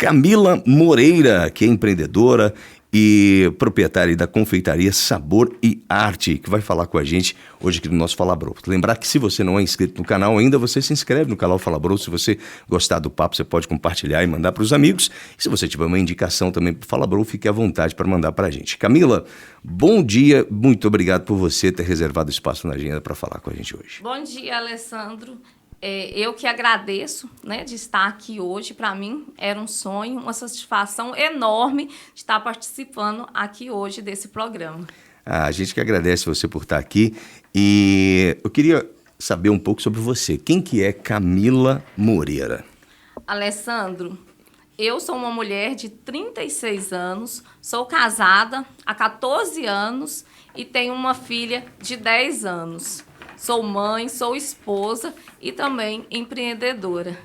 Camila Moreira, que é empreendedora e proprietária da confeitaria Sabor e Arte, que vai falar com a gente hoje aqui no nosso Fala Bro. Lembrar que se você não é inscrito no canal ainda, você se inscreve no canal Fala Bro. Se você gostar do papo, você pode compartilhar e mandar para os amigos. E se você tiver uma indicação também para Fala Bro, fique à vontade para mandar para a gente. Camila, bom dia, muito obrigado por você ter reservado espaço na agenda para falar com a gente hoje. Bom dia, Alessandro. Eu que agradeço, né, de estar aqui hoje. Para mim era um sonho, uma satisfação enorme de estar participando aqui hoje desse programa. A gente que agradece você por estar aqui e eu queria saber um pouco sobre você. Quem que é Camila Moreira? Alessandro, eu sou uma mulher de 36 anos, sou casada há 14 anos e tenho uma filha de 10 anos. Sou mãe, sou esposa e também empreendedora.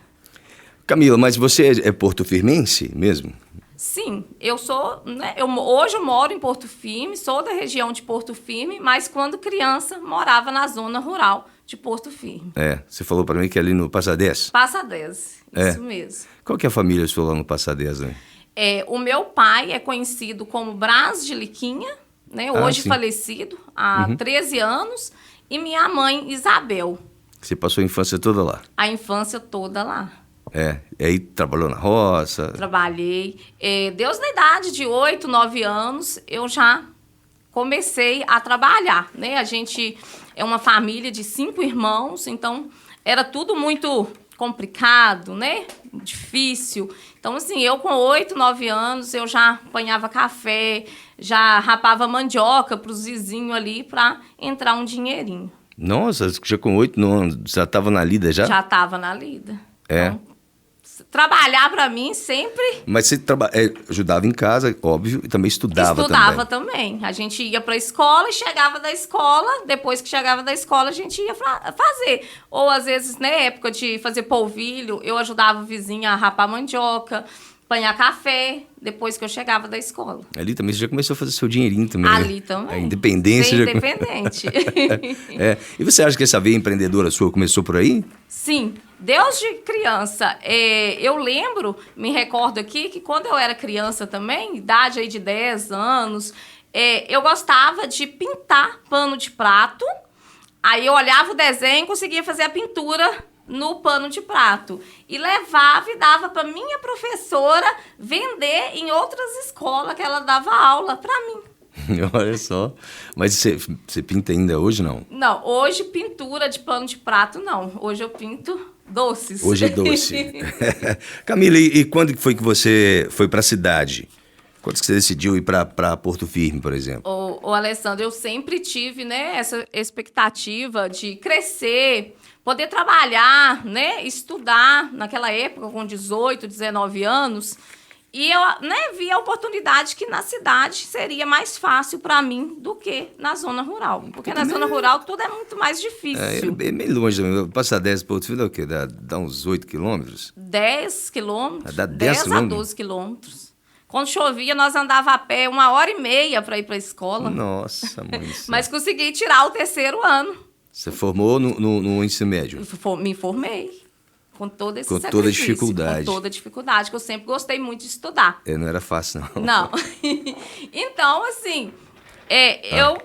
Camila, mas você é porto-firmense mesmo? Sim, eu sou, né, hoje eu moro em Porto Firme, sou da região de Porto Firme, mas quando criança morava na zona rural de Porto Firme. Você falou para mim que é ali no Passadez? Passadez, isso mesmo. Qual que é a família sua lá no Passadez, né? O meu pai é conhecido como Brás de Liquinha, né, hoje falecido há 13 anos. E minha mãe, Isabel. Você passou a infância toda lá? A infância toda lá. E aí trabalhou na roça? Trabalhei. Deus na idade de 8, 9 anos, eu já comecei a trabalhar, né? A gente é uma família de 5 irmãos, então era tudo muito complicado, né? Difícil. Então, assim, eu com 8, 9 anos, eu já apanhava café, já rapava mandioca para os vizinhos ali para entrar um dinheirinho. Nossa, já com 8 anos, já estava na lida já? Já estava na lida. Então, trabalhar para mim sempre... Mas você ajudava em casa, óbvio, e também estudava também. A gente ia para a escola e chegava da escola, depois que chegava da escola a gente ia fazer. Ou às vezes, na época de fazer polvilho, eu ajudava o vizinho a rapar mandioca, apanhar café, depois que eu chegava da escola. Ali também você já começou a fazer seu dinheirinho também. Ali também. A independência. Ser independente. E você acha que essa veia empreendedora sua começou por aí? Sim. Desde criança, eu lembro, me recordo aqui, que quando eu era criança também, idade aí de 10 anos, eu gostava de pintar pano de prato. Aí eu olhava o desenho e conseguia fazer a pintura no pano de prato. E levava e dava para minha professora vender em outras escolas que ela dava aula para mim. Olha só. Mas você pinta ainda hoje, não? Não, hoje pintura de pano de prato, não. Hoje eu pinto doces. Hoje é doce. Camila, e quando foi que você foi para a cidade? Quando que você decidiu ir para Porto Firme, por exemplo? Ô, Alessandro, eu sempre tive, né, essa expectativa de crescer, poder trabalhar, né, estudar naquela época com 18, 19 anos. E eu, né, vi a oportunidade que na cidade seria mais fácil para mim do que na zona rural. Porque na zona rural tudo é muito mais difícil. É meio longe também. Passadez para Porto Firme dá o quê? Dá uns 8 quilômetros? 10 quilômetros. Dá 10 a 12 quilômetros. Quando chovia, nós andava a pé 1h30 para ir para a escola. Nossa, mãe. Mas consegui tirar o 3º ano. Você formou no ensino médio? Me formei. Com todo esse sacrifício. Com toda a dificuldade. Com toda a dificuldade, que eu sempre gostei muito de estudar. Não era fácil, não. Não. Então, assim, eu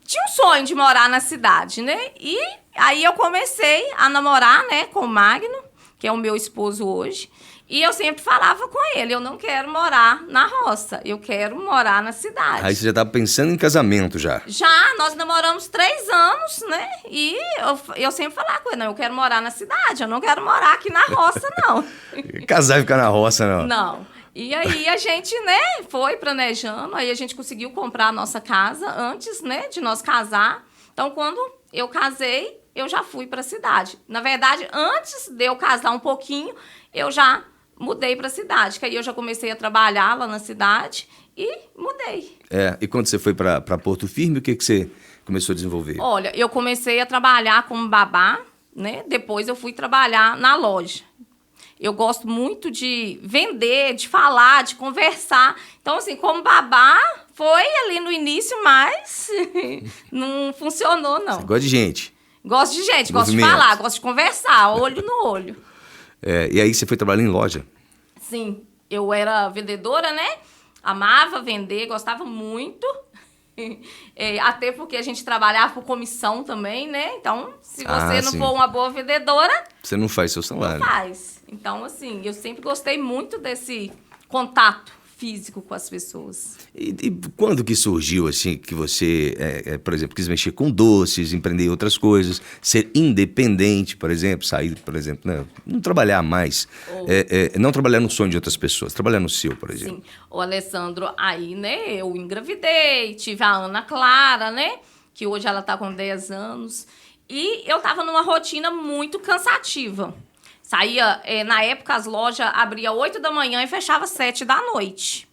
tinha um sonho de morar na cidade, né? E aí eu comecei a namorar, né, com o Magno, que é o meu esposo hoje. E eu sempre falava com ele, eu não quero morar na roça, eu quero morar na cidade. Aí você já estava pensando em casamento já? Já, nós namoramos 3 anos, né? E eu sempre falava com ele, não, eu quero morar na cidade, eu não quero morar aqui na roça, não. Casar e ficar na roça, não? Não. E aí a gente, né, foi planejando, aí a gente conseguiu comprar a nossa casa antes, né, de nós casar. Então, quando eu casei, eu já fui para a cidade. Na verdade, antes de eu casar um pouquinho, eu já mudei para a cidade, que aí eu já comecei a trabalhar lá na cidade e mudei. E quando você foi para Porto Firme, o que você começou a desenvolver? Olha, eu comecei a trabalhar como babá, né? Depois eu fui trabalhar na loja. Eu gosto muito de vender, de falar, de conversar. Então, assim, como babá, foi ali no início, mas não funcionou, não. Você gosta de gente? Gosto de gente, gosto de falar, gosto de conversar, olho no olho. E aí você foi trabalhar em loja? Sim, eu era vendedora, né? Amava vender, gostava muito. Até porque a gente trabalhava por comissão também, né? Então, se você não sim. for uma boa vendedora... Você não faz seu salário. Não faz. Então, assim, eu sempre gostei muito desse contato físico com as pessoas. E quando que surgiu, assim, que você, por exemplo, quis mexer com doces, empreender em outras coisas, ser independente, por exemplo, sair, por exemplo, né? Não trabalhar mais, não trabalhar no sonho de outras pessoas, trabalhar no seu, por exemplo. Sim. O Alessandro, aí, né, eu engravidei, tive a Ana Clara, né, que hoje ela tá com 10 anos, e eu tava numa rotina muito cansativa. Saía, na época, as lojas abriam 8 da manhã e fechava 7 da noite.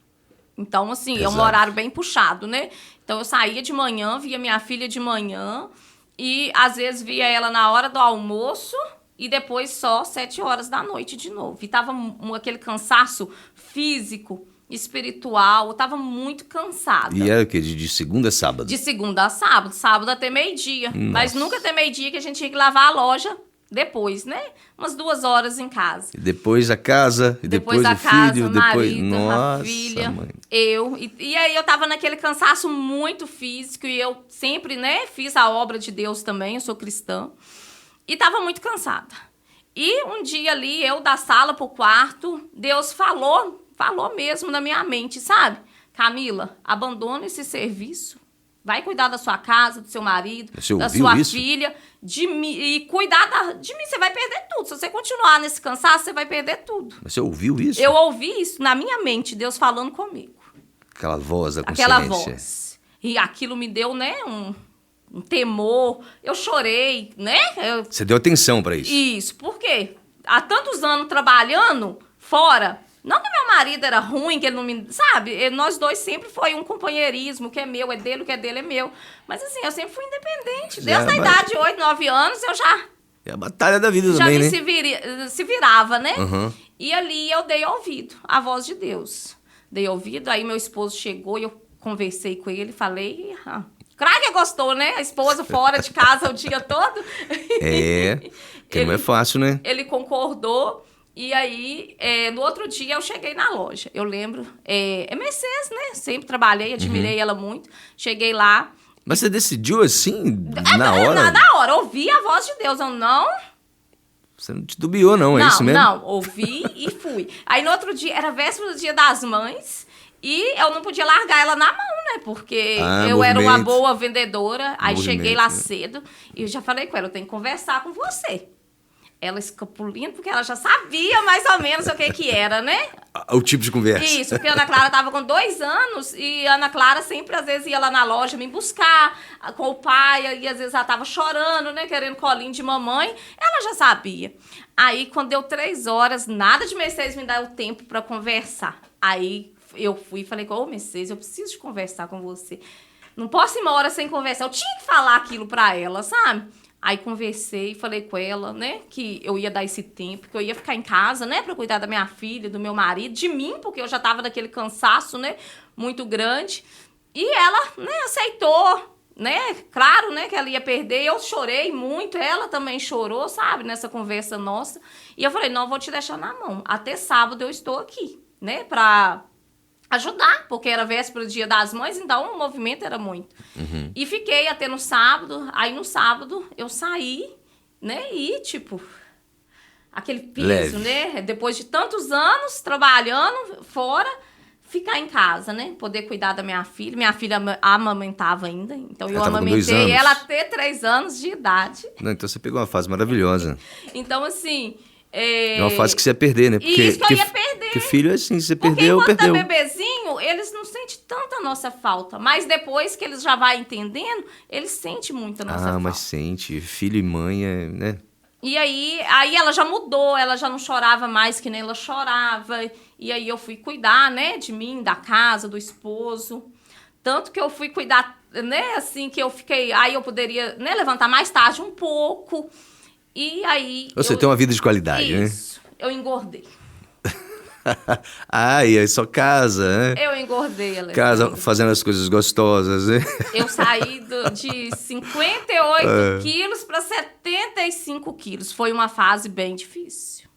Então, assim, Exato. é um horário bem puxado, né? Então, eu saía de manhã, via minha filha de manhã e, às vezes, via ela na hora do almoço e depois só 7 horas da noite de novo. E tava aquele cansaço físico, espiritual, eu tava muito cansada. E era o quê? De segunda a sábado? De segunda a sábado, sábado até meio-dia. Mas nunca até meio-dia que a gente tinha que lavar a loja. Depois, né? Umas 2 horas em casa. E depois a casa, e depois a o casa, filho, o depois... marido, Nossa, a filha, mãe. eu. E aí eu tava naquele cansaço muito físico e eu sempre, né, fiz a obra de Deus também, eu sou cristã. E tava muito cansada. E um dia ali, eu da sala pro quarto, Deus falou mesmo na minha mente, sabe? Camila, abandona esse serviço. Vai cuidar da sua casa, do seu marido, da sua filha, de mim. E cuidar de mim, você vai perder tudo. Se você continuar nesse cansaço, você vai perder tudo. Mas você ouviu isso? Eu ouvi isso na minha mente, Deus falando comigo. Aquela voz da consciência. Aquela voz. E aquilo me deu, né, um temor. Eu chorei, né? Você deu atenção pra isso? Isso. Por quê? Há tantos anos trabalhando fora... Não que meu marido era ruim, que ele não me... Sabe? Nós dois sempre foi um companheirismo, o que é meu é dele, o que é dele é meu. Mas assim, eu sempre fui independente. Desde a idade de 8, 9 anos, eu já... É a batalha da vida já também, né? Se virava, né? Uhum. E ali eu dei ouvido à voz de Deus. Dei ouvido, aí meu esposo chegou e eu conversei com ele, falei... Claro que gostou, né? A esposa fora de casa o dia todo. Que não é fácil, né? Ele concordou. E aí, no outro dia, eu cheguei na loja. Eu lembro, Mercedes, né? Sempre trabalhei, admirei ela muito. Cheguei lá. Mas você decidiu assim, na hora? Na hora, ouvi a voz de Deus. Eu não... Você não titubeou, não, é isso mesmo? Não, ouvi e fui. Aí, no outro dia, era véspera do Dia das Mães. E eu não podia largar ela na mão, né? Porque eu era uma boa vendedora. Aí, cheguei lá cedo e eu já falei com ela, eu tenho que conversar com você. Ela escapulindo, porque ela já sabia mais ou menos o que era, né? O tipo de conversa. Isso, porque a Ana Clara estava com 2 anos e a Ana Clara sempre, às vezes, ia lá na loja me buscar com o pai e às vezes ela estava chorando, né? Querendo colinho de mamãe. Ela já sabia. Aí, quando deu 3 horas, nada de Mercedes me dar o tempo para conversar. Aí, eu fui e falei, Mercedes, eu preciso de conversar com você. Não posso ir uma hora sem conversar. Eu tinha que falar aquilo para ela, sabe? Aí conversei, falei com ela, né, que eu ia dar esse tempo, que eu ia ficar em casa, né, pra cuidar da minha filha, do meu marido, de mim, porque eu já tava naquele cansaço, né, muito grande. E ela, né, aceitou, né, claro, né, que ela ia perder. Eu chorei muito, ela também chorou, sabe, nessa conversa nossa. E eu falei, não, vou te deixar na mão. Até sábado eu estou aqui, né, pra ajudar, porque era véspera do Dia das Mães, então o movimento era muito. Uhum. E fiquei até no sábado. Aí no sábado eu saí, né? E tipo, aquele peso, né? Depois de tantos anos trabalhando fora, ficar em casa, né? Poder cuidar da minha filha. Minha filha amamentava ainda, então eu amamentei ela até 3 anos de idade. Não, então você pegou uma fase maravilhosa. Então, assim... É uma fase que você ia perder, né? Porque, isso que eu ia perder. Porque filho é assim, você perdeu, porque perdeu. Porque enquanto é bebezinho, eles não sentem tanta nossa falta. Mas depois que eles já vão entendendo, eles sentem muito a nossa falta. Mas sente. Filho e mãe né? E aí ela já mudou, ela já não chorava mais que nem ela chorava. E aí eu fui cuidar, né, de mim, da casa, do esposo. Tanto que eu fui cuidar, né, assim, que eu fiquei... Aí eu poderia, né, levantar mais tarde um pouco... E aí... Você tem uma vida de qualidade, né? Isso, eu engordei. E aí só casa, né? Eu engordei, Alessandro. Casa fazendo as coisas gostosas, né? Eu saí de 58 quilos para 75 quilos. Foi uma fase bem difícil.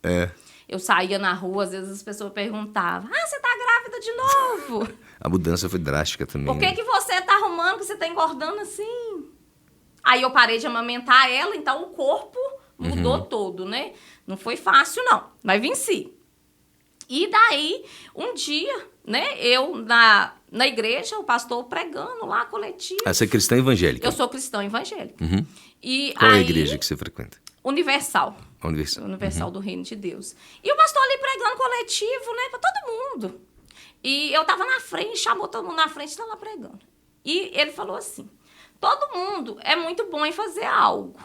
Eu saía na rua, às vezes as pessoas perguntavam, você tá grávida de novo? A mudança foi drástica também. Por que você tá arrumando que você tá engordando assim? Aí eu parei de amamentar ela, então o corpo mudou todo, né? Não foi fácil, não, mas venci. E daí, um dia, né, eu na igreja, o pastor pregando lá, coletivo. Você é cristã evangélica? Eu sou cristã evangélica. E qual é a aí, igreja que você frequenta? Universal. Universal do Reino de Deus. E o pastor ali pregando coletivo, né, pra todo mundo. E eu tava na frente, chamou todo mundo na frente e tava lá pregando. E ele falou assim, todo mundo é muito bom em fazer algo.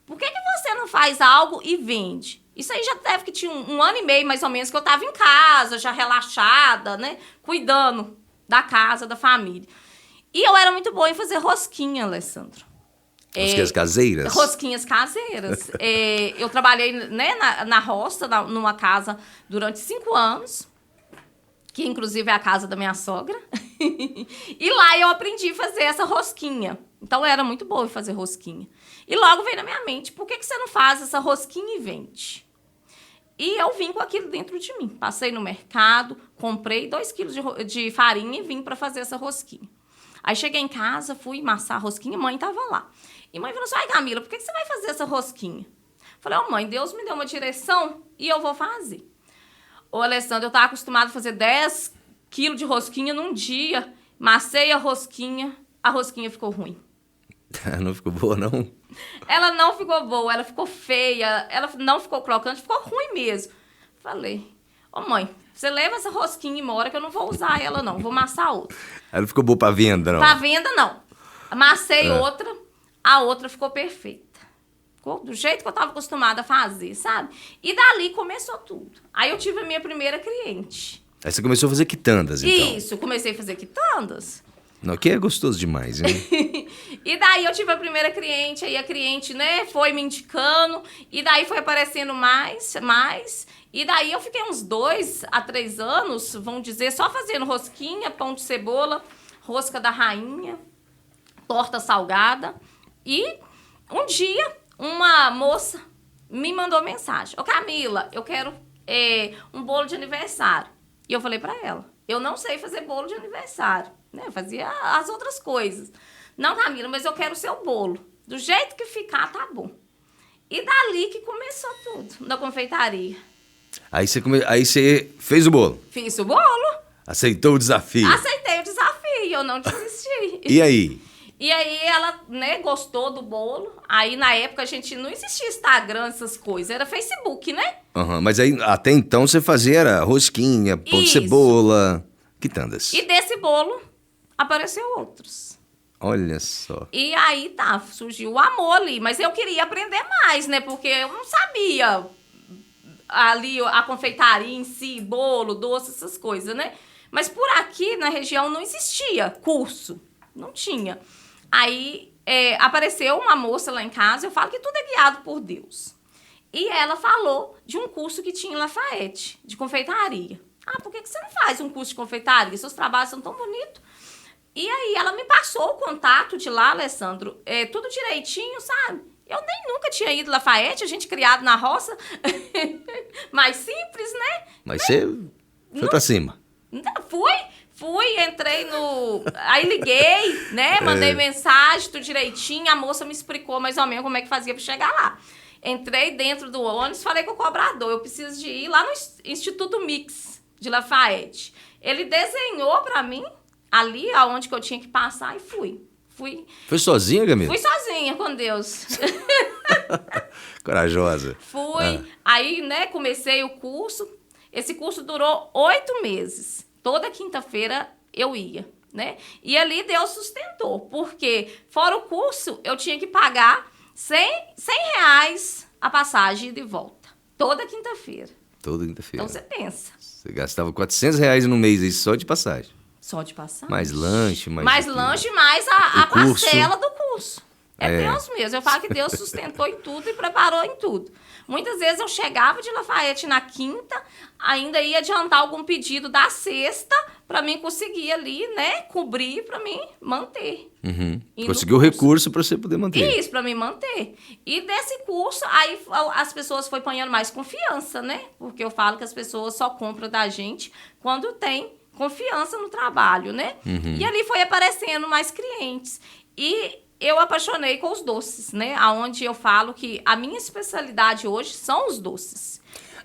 Por que você não faz algo e vende? Isso aí já deve que tinha um ano e meio, mais ou menos, que eu tava em casa, já relaxada, né? Cuidando da casa, da família. E eu era muito boa em fazer rosquinha, Alessandro. Rosquinhas caseiras? Rosquinhas caseiras. Eu trabalhei, né, na roça, numa casa, durante 5 anos, que inclusive é a casa da minha sogra. E lá eu aprendi a fazer essa rosquinha. Então, eu era muito boa em fazer rosquinha. E logo veio na minha mente, por que você não faz essa rosquinha e vende? E eu vim com aquilo dentro de mim. Passei no mercado, comprei 2 quilos de farinha e vim para fazer essa rosquinha. Aí cheguei em casa, fui amassar a rosquinha, mãe estava lá. E mãe falou assim, Camila, por que você vai fazer essa rosquinha? Falei, mãe, Deus me deu uma direção e eu vou fazer. Ô, Alessandro, eu estava acostumada a fazer 10 quilos de rosquinha num dia. Massei a rosquinha ficou ruim. Não ficou boa, não? Ela não ficou boa, ela ficou feia, ela não ficou crocante, ficou ruim mesmo. Falei, mãe, você leva essa rosquinha embora que eu não vou usar ela, não. Vou amassar outra. Ela ficou boa pra venda, não? Pra venda, não. Amassei outra, a outra ficou perfeita. Ficou do jeito que eu tava acostumada a fazer, sabe? E dali começou tudo. Aí eu tive a minha primeira cliente. Aí você começou a fazer quitandas, então? Isso, comecei a fazer quitandas. Não, que é gostoso demais, hein? E daí eu tive a primeira cliente, aí a cliente, né, foi me indicando, e daí foi aparecendo mais, e daí eu fiquei uns 2 a 3 anos, vamos dizer, só fazendo rosquinha, pão de cebola, rosca da rainha, torta salgada, e um dia uma moça me mandou mensagem, Camila, eu quero um bolo de aniversário. E eu falei pra ela, eu não sei fazer bolo de aniversário, né? Eu fazia as outras coisas. Não, Camila, mas eu quero o seu bolo. Do jeito que ficar, tá bom. E dali que começou tudo, na confeitaria. Aí você fez o bolo? Fiz o bolo. Aceitou o desafio? Aceitei o desafio, eu não desisti. E aí? E aí ela, né, gostou do bolo. Aí na época a gente não existia Instagram, essas coisas, era Facebook, né? Mas aí até então você fazia era rosquinha, pão de cebola, quitandas. E desse bolo apareceu outros. Olha só. E aí surgiu o amor ali, mas eu queria aprender mais, né? Porque eu não sabia ali a confeitaria em si, bolo, doce, essas coisas, né? Mas por aqui na região não existia curso, não tinha. Aí apareceu uma moça lá em casa, eu falo que tudo é guiado por Deus. E ela falou de um curso que tinha em Lafayette, de confeitaria. Por que você não faz um curso de confeitaria? Seus trabalhos são tão bonitos. E aí ela me passou o contato de lá, Alessandro, tudo direitinho, sabe? Eu nem nunca tinha ido em Lafayette, a gente criado na roça, mais simples, né? Mas você foi pra cima. Fui, entrei no... Aí liguei, né? Mandei mensagem, tudo direitinho. A moça me explicou mais ou menos como é que fazia pra chegar lá. Entrei dentro do ônibus, falei com o cobrador, eu preciso de ir lá no Instituto Mix de Lafayette. Ele desenhou pra mim ali aonde que eu tinha que passar e fui. Foi sozinha, Camila? Fui sozinha, com Deus. Corajosa. Fui. Aí, né, comecei o curso. Esse curso durou 8 meses. Toda quinta-feira eu ia, né? E ali Deus sustentou, porque fora o curso, eu tinha que pagar R$100 a passagem de volta. Toda quinta-feira. Toda quinta-feira. Então, você pensa. Você gastava R$400 no mês aí só de passagem. Só de passagem. Mais lanche, mais lanche, mais a parcela do curso. É Deus mesmo. Eu falo que Deus sustentou em tudo e preparou em tudo. Muitas vezes eu chegava de Lafayette na quinta, ainda ia adiantar algum pedido da sexta para mim conseguir ali, né, cobrir para mim manter. Uhum. Conseguiu o recurso para você poder manter. Isso, para mim manter. E desse curso, aí as pessoas foram ganhando mais confiança, né? Porque eu falo que as pessoas só compram da gente quando tem confiança no trabalho, né? Uhum. E ali foi aparecendo mais clientes. E eu apaixonei com os doces, né? Aonde eu falo que a minha especialidade hoje são os doces.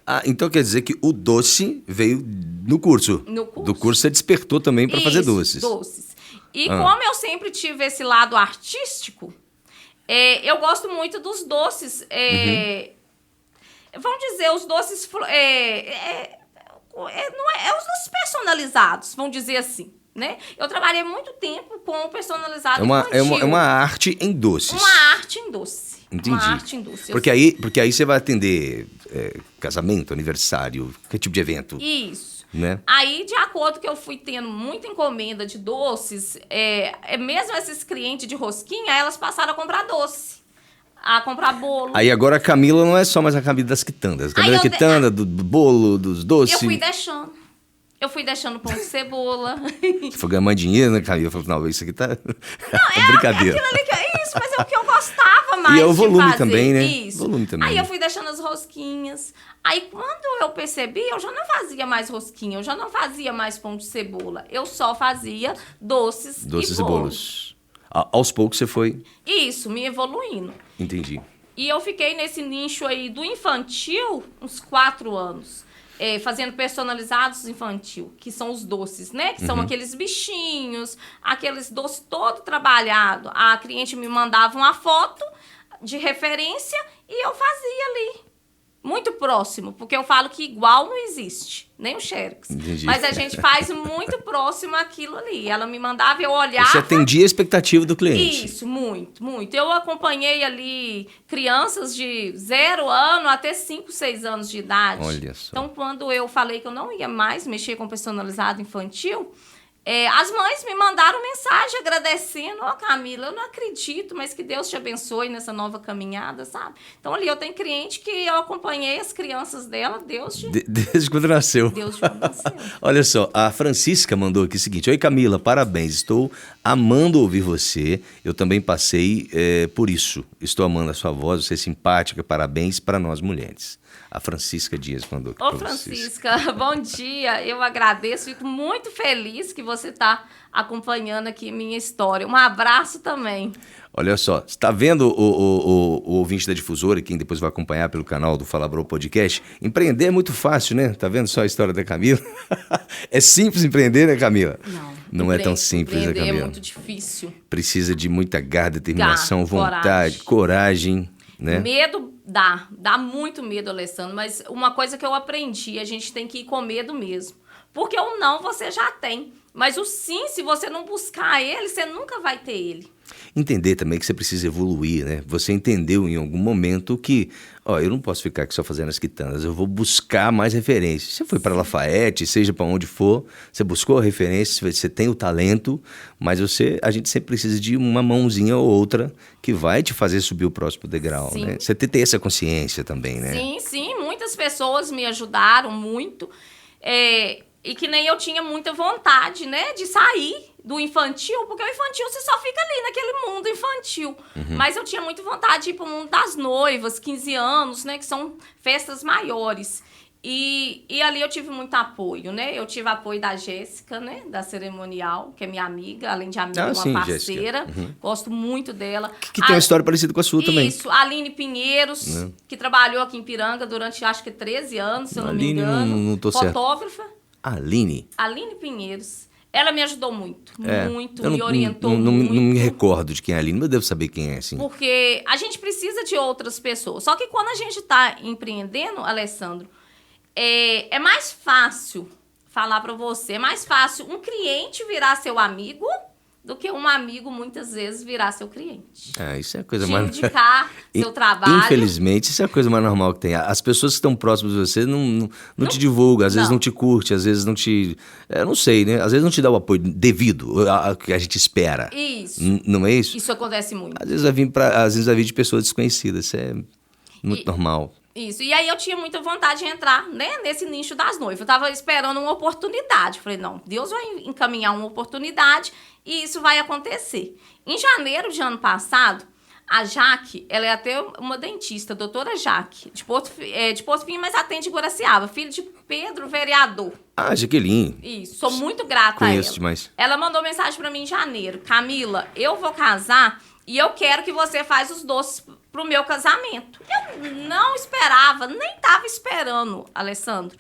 Ah, então quer dizer que o doce veio no curso. No curso. Do curso você despertou também para fazer doces. Doces. E como eu sempre tive esse lado artístico, eu gosto muito dos doces. Vamos dizer, os doces... os doces personalizados, vamos dizer assim. Né? Eu trabalhei muito tempo com o personalizado infantil. É uma arte em doces. Uma arte em doce. Entendi. Uma arte em doce. Porque aí você vai atender casamento, aniversário, que tipo de evento? Isso. Né? Aí, de acordo que eu fui tendo muita encomenda de doces, mesmo esses clientes de rosquinha, elas passaram a comprar doce. A comprar bolo. Aí agora a Camila não é só mais a Camila das quitandas. A Camila da quitanda, do bolo, dos doces. Eu fui deixando pão de cebola. Você foi ganhando mais dinheiro, né, Camila? Eu falei, não, isso aqui tá... Não, Aquilo brincadeira. ali isso, mas é o que eu gostava mais e é o volume de fazer. também, né? Isso. Volume também. Aí eu fui deixando as rosquinhas. Aí quando eu percebi, eu já não fazia mais rosquinha, eu já não fazia mais pão de cebola. Eu só fazia doces e bolos. Aos poucos você foi... Isso, me evoluindo. Entendi. E eu fiquei nesse nicho aí do infantil uns 4 anos. Fazendo personalizados infantil, que são os doces, né? Que são aqueles bichinhos, aqueles doces todo trabalhado. A cliente me mandava uma foto de referência e eu fazia ali. Muito próximo, porque eu falo que igual não existe, nem o Xerox. Entendi. Mas a gente faz muito próximo aquilo ali. Ela me mandava, eu olhava... Você atendia a expectativa do cliente. Isso, muito, muito. Eu acompanhei ali crianças de 0 ano até 5, 6 anos de idade. Olha só. Então, quando eu falei que eu não ia mais mexer com personalizado infantil... as mães me mandaram mensagem agradecendo. Camila, eu não acredito, mas que Deus te abençoe nessa nova caminhada, sabe? Então, ali eu tenho cliente que eu acompanhei as crianças dela, desde quando nasceu. Deus te abençoe. Olha só, a Francisca mandou aqui o seguinte: oi, Camila, parabéns, estou amando ouvir você. Eu também passei por isso. Estou amando a sua voz, você é simpática, parabéns para nós mulheres. A Francisca Dias mandou aqui. Ô, Francisca, bom dia. Eu agradeço, fico muito feliz que você está acompanhando aqui minha história. Um abraço também. Olha só, você está vendo o ouvinte da Difusora, quem depois vai acompanhar pelo canal do Fala Bro Podcast? Empreender é muito fácil, né? Tá vendo só a história da Camila? É simples empreender, né, Camila? Não é tão simples, né, Camila? É muito difícil. Precisa de muita garra, determinação, vontade, coragem, né? Medo dá muito medo, Alessandro, mas uma coisa que eu aprendi, a gente tem que ir com medo mesmo. Porque o não você já tem, mas o sim, se você não buscar ele, você nunca vai ter ele. Entender também que você precisa evoluir, né? Você entendeu em algum momento que, eu não posso ficar aqui só fazendo as quitandas, eu vou buscar mais referências. Você foi para Lafayette, seja para onde for, você buscou a referência, você tem o talento, mas a gente sempre precisa de uma mãozinha ou outra que vai te fazer subir o próximo degrau, Sim. né? Você ter essa consciência também, né? Sim, muitas pessoas me ajudaram muito, e que nem eu tinha muita vontade, né, de sair do infantil, porque o infantil você só fica ali naquele mundo infantil. Mas eu tinha muita vontade de ir para o mundo das noivas, 15 anos, né, que são festas maiores. E ali eu tive muito apoio, né? Eu tive apoio da Jéssica, né, da Cerimonial, que é minha amiga, além de amiga, uma parceira. Gosto muito dela. Que tem uma história parecida com a sua também. Isso, a Aline Pinheiros, que trabalhou aqui em Piranga durante, acho que 13 anos, se eu não me engano. Não tô certo. Fotógrafa. Aline Pinheiros. Ela me ajudou muito, me orientou muito. Não me recordo de quem é a Aline, mas eu devo saber quem é, assim. Porque a gente precisa de outras pessoas. Só que quando a gente está empreendendo, Alessandro, é mais fácil falar para você, é mais fácil um cliente virar seu amigo do que um amigo muitas vezes virar seu cliente. Isso é a coisa Te mais... indicar seu trabalho. Infelizmente, isso é a coisa mais normal que tem. As pessoas que estão próximas de você não te divulgam, às vezes não te curte, às vezes não te... Eu não sei, né? Às vezes não te dá o apoio devido ao que a gente espera. Isso. Não é isso? Isso acontece muito. Às vezes vai vir de pessoas desconhecidas, isso é muito normal. Isso. E aí eu tinha muita vontade de entrar, né, nesse nicho das noivas. Eu tava esperando uma oportunidade. Falei, não, Deus vai encaminhar uma oportunidade e isso vai acontecer. Em janeiro de ano passado, a Jaque, ela é até uma dentista, doutora Jaque, de Porto Fim, mas atende em Guaraciaba, filho de Pedro, vereador. Jaqueline. Isso, sou muito grata a ela. Conheço demais. Ela mandou mensagem pra mim em janeiro. Camila, eu vou casar e eu quero que você faça os doces pro meu casamento. Eu não esperava, nem tava esperando, Alessandro.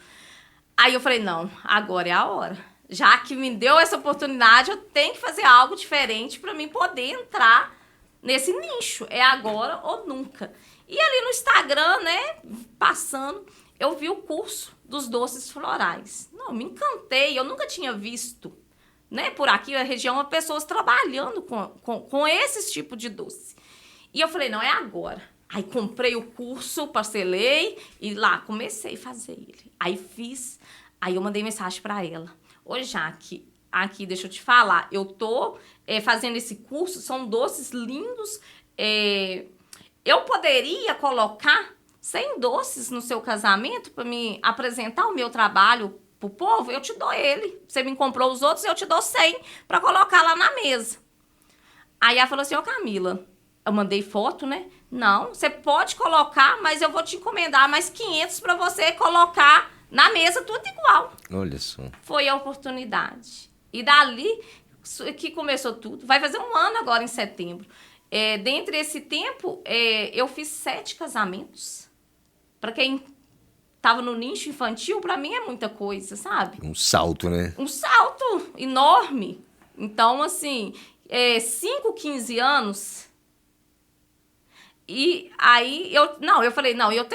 Aí eu falei, não, agora é a hora. Já que me deu essa oportunidade, eu tenho que fazer algo diferente para mim poder entrar nesse nicho. É agora ou nunca. E ali no Instagram, né, passando, eu vi o curso dos doces florais. Não, me encantei, eu nunca tinha visto, né, por aqui a região, pessoas trabalhando com esse tipo de doce. E eu falei, não, é agora. Aí comprei o curso, parcelei e lá comecei a fazer ele. Aí fiz, aí eu mandei mensagem para ela. Ô, Jaque, aqui, deixa eu te falar, eu tô fazendo esse curso, são doces lindos. Eu poderia colocar 100 doces no seu casamento para me apresentar o meu trabalho pro povo? Eu te dou ele. Você me comprou os outros, eu te dou 100 para colocar lá na mesa. Aí ela falou assim, ô Camila, eu mandei foto, né? Não, você pode colocar, mas eu vou te encomendar mais 500 para você colocar na mesa, tudo igual. Olha só. Foi a oportunidade. E dali que começou tudo. Vai fazer um ano agora, em setembro. Dentre esse tempo, eu fiz 7 casamentos. Para quem estava no nicho infantil, para mim é muita coisa, sabe? Um salto, né? Um salto enorme. Então, assim, 5, 15 anos... E aí, eu falei, não, eu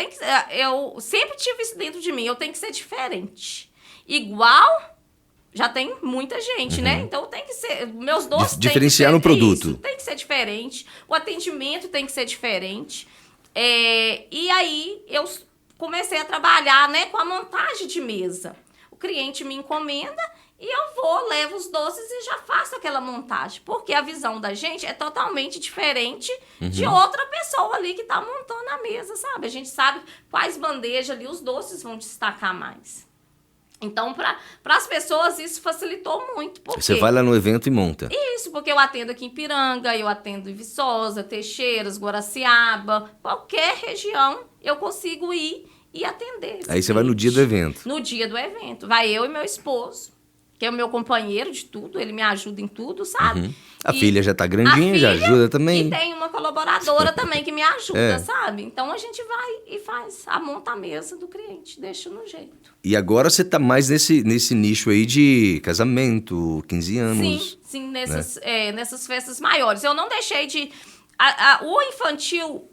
sempre tive isso dentro de mim, eu tenho que ser diferente. Igual, já tem muita gente, né? Então tem que ser, meus doces diferenciar no produto. Isso, tem que ser diferente, o atendimento tem que ser diferente. E aí, eu comecei a trabalhar, né, com a montagem de mesa. O cliente me encomenda e eu levo os doces e já faço aquela montagem. Porque a visão da gente é totalmente diferente de outra pessoa ali que tá montando a mesa, sabe? A gente sabe quais bandejas ali os doces vão destacar mais. Então, para as pessoas, isso facilitou muito. Porque você vai lá no evento e monta. Isso, porque eu atendo aqui em Piranga, eu atendo em Viçosa, Teixeiras, Guaraciaba, qualquer região eu consigo ir e atender. Aí você vai no dia do evento. No dia do evento. Vai eu e meu esposo, que é o meu companheiro de tudo, ele me ajuda em tudo, sabe? A filha já tá grandinha, já ajuda também. E tem uma colaboradora também que me ajuda, sabe? Então a gente vai e monta a mesa do cliente, deixa no jeito. E agora você tá mais nesse nicho aí de casamento, 15 anos. Sim, nessas festas maiores. Eu não deixei de... O infantil,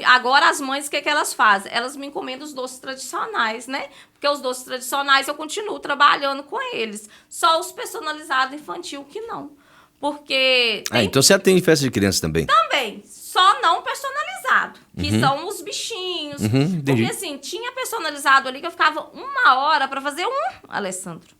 agora as mães, o que elas fazem? Elas me encomendam os doces tradicionais, né? Porque os doces tradicionais eu continuo trabalhando com eles. Só os personalizados infantil que não. Porque... então você atende festa de criança também? Também, só não personalizado. Que são os bichinhos. Porque assim, tinha personalizado ali que eu ficava 1 hora para fazer Alessandro.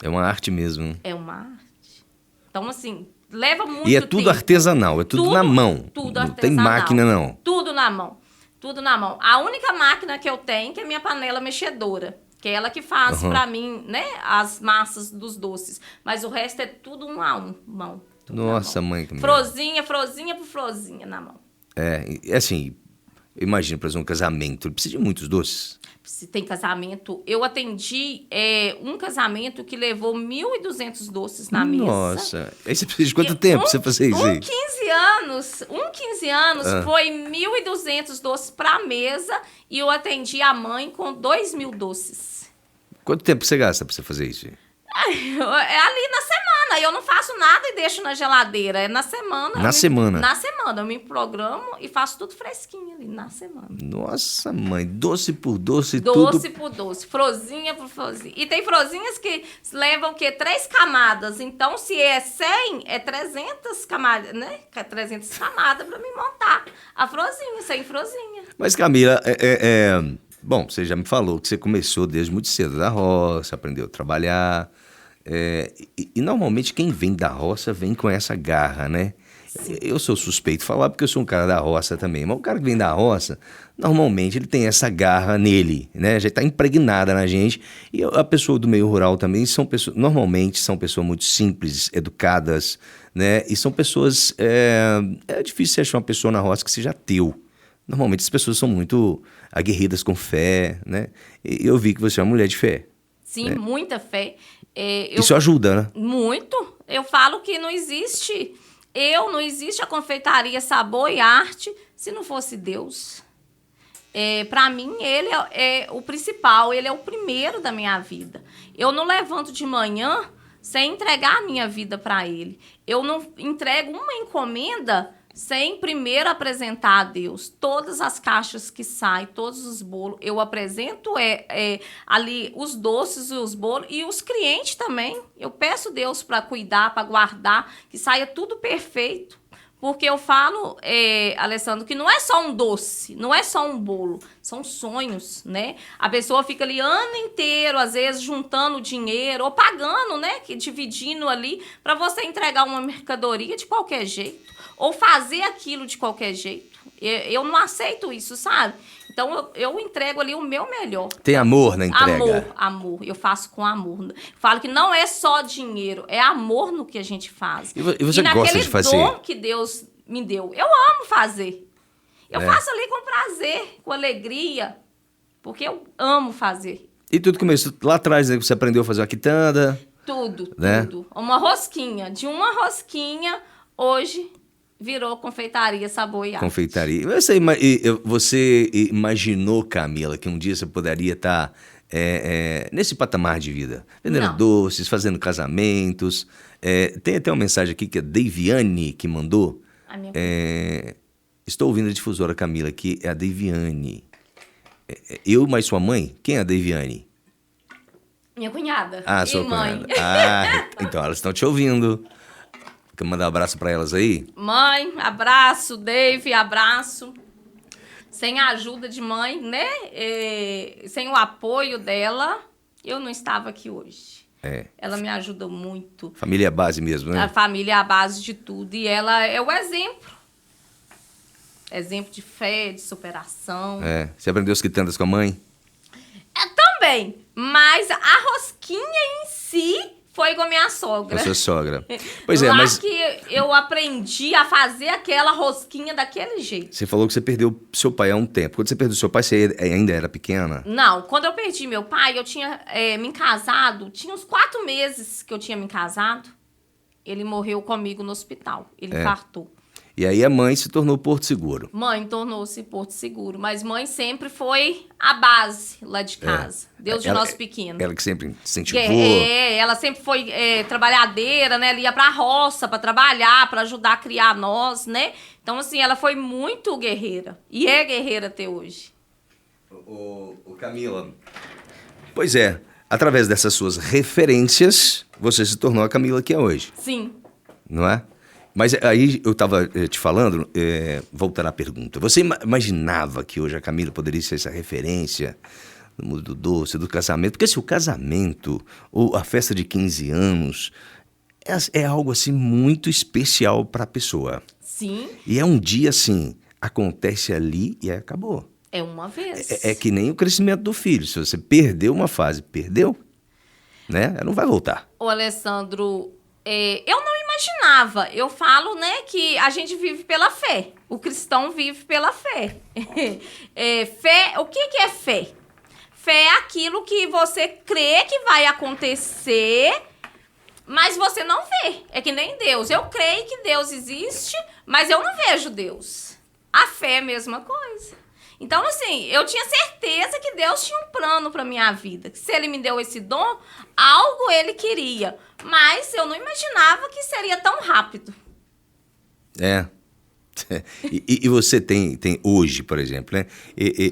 É uma arte mesmo. É uma arte. Então assim... Leva muito tempo. E é tudo artesanal, é tudo na mão. Tudo artesanal. Não tem máquina, não. Tudo na mão. Tudo na mão. A única máquina que eu tenho que é minha panela mexedora. Que é ela que faz pra mim, né, as massas dos doces. Mas o resto é tudo mão. Nossa, mãe. Frozinha por frozinha na mão. Assim, imagina, por exemplo, um casamento. Ele precisa de muitos doces. Se tem casamento, eu atendi um casamento que levou 1.200 doces na mesa. Nossa, aí você precisa de quanto tempo pra você fazer isso aí? 15 anos foi 1.200 doces pra mesa e eu atendi a mãe com 2.000 doces. Quanto tempo você gasta pra você fazer isso? Ali na semana aí eu não faço nada e deixo na geladeira. É na semana. Na semana? Na semana. Eu me programo e faço tudo fresquinho ali, na semana. Nossa, mãe, doce por doce, Doce tudo... por doce, frozinha por frozinha. E tem frozinhas que levam, 3 camadas. Então, se é 100, é 300 camadas, né? 300 camadas pra me montar a frozinha, 100 frozinha. Mas, Camila, bom, você já me falou que você começou desde muito cedo da roça, aprendeu a trabalhar. E normalmente quem vem da roça vem com essa garra, né? Sim. Eu sou suspeito de falar porque eu sou um cara da roça também. Mas o cara que vem da roça, normalmente ele tem essa garra nele, né? Já está impregnada na gente. E a pessoa do meio rural também normalmente são pessoas muito simples, educadas, né? E são pessoas... É difícil você achar uma pessoa na roça que seja ateu. Normalmente as pessoas são muito aguerridas com fé, né? E eu vi que você é uma mulher de fé. Sim, né? Muita fé. Isso ajuda, né? Muito. Eu falo que não existe a confeitaria Sabor e Arte se não fosse Deus. Para mim, ele é o principal, ele é o primeiro da minha vida. Eu não levanto de manhã sem entregar a minha vida para ele. Eu não entrego uma encomenda sem primeiro apresentar a Deus. Todas as caixas que saem, todos os bolos, eu apresento ali os doces e os bolos, e os clientes também. Eu peço Deus para cuidar, para guardar, que saia tudo perfeito. Porque eu falo, Alessandro, que não é só um doce, não é só um bolo, são sonhos, né? A pessoa fica ali ano inteiro, às vezes, juntando dinheiro ou pagando, né? Dividindo ali, para você entregar uma mercadoria de qualquer jeito. Ou fazer aquilo de qualquer jeito. Eu não aceito isso, sabe? Então, eu entrego ali o meu melhor. Tem amor na entrega? Amor. Eu faço com amor. Falo que não é só dinheiro, é amor no que a gente faz. E você gosta de fazer? Dom que Deus me deu. Eu amo fazer. Eu faço ali com prazer, com alegria, porque eu amo fazer. E tudo começou lá atrás, né? Você aprendeu a fazer uma quitanda? Tudo, né? Tudo. Uma rosquinha. De uma rosquinha, hoje... virou confeitaria Sabor e Arte. Confeitaria. Você imaginou, Camila, que um dia você poderia estar nesse patamar de vida? Vendendo doces, fazendo casamentos. Tem até uma mensagem aqui que é Deiviane que mandou. A minha Estou ouvindo a difusora, Camila, que é a Deiviane. Eu mais sua mãe? Quem é a Deiviane? Minha cunhada. Sua mãe. Cunhada. Então elas estão te ouvindo. Quer mandar um abraço para elas aí? Mãe, abraço. Dave, abraço. Sem a ajuda de mãe, né? Sem o apoio dela, eu não estava aqui hoje. Ela me ajuda muito. Família é a base mesmo, né? A família é a base de tudo. E ela é o exemplo. Exemplo de fé, de superação. Você aprendeu as quitandas com a mãe? Também. Mas a rosquinha em si... foi com a minha sogra. Com a sua sogra. Pois mas... que eu aprendi a fazer aquela rosquinha daquele jeito. Você falou que você perdeu seu pai há um tempo. Quando você perdeu seu pai, você ainda era pequena? Não, quando eu perdi meu pai, eu tinha me casado. Tinha uns 4 meses que eu tinha me casado. Ele morreu comigo no hospital. Ele infartou. E aí a mãe se tornou Porto Seguro. Mãe tornou-se Porto Seguro. Mas mãe sempre foi a base lá de casa. Deus de nós pequenos. Ela que sempre incentivou. Ela sempre foi trabalhadeira, né? Ela ia pra roça pra trabalhar, pra ajudar a criar nós, né? Então, assim, ela foi muito guerreira. E é guerreira até hoje. Ô Camila, pois através dessas suas referências, você se tornou a Camila que é hoje. Sim. Não é? Mas aí eu estava te falando, voltando à pergunta, você imaginava que hoje a Camila poderia ser essa referência no mundo do doce, do casamento? Porque assim, o casamento, ou a festa de 15 anos, é algo assim muito especial para a pessoa. Sim. E é um dia assim, acontece ali e acabou. É uma vez. É que nem o crescimento do filho, se você perdeu uma fase, perdeu, né? Ela não vai voltar. Ô Alessandro... eu não imaginava. Eu falo, né, que a gente vive pela fé. O cristão vive pela fé. Fé, o que é fé? Fé é aquilo que você crê que vai acontecer, mas você não vê. É que nem Deus. Eu creio que Deus existe, mas eu não vejo Deus. A fé é a mesma coisa. Então, assim, eu tinha certeza que Deus tinha um plano para minha vida. Que se ele me deu esse dom, algo ele queria. Mas eu não imaginava que seria tão rápido. É. E você tem hoje, por exemplo, né?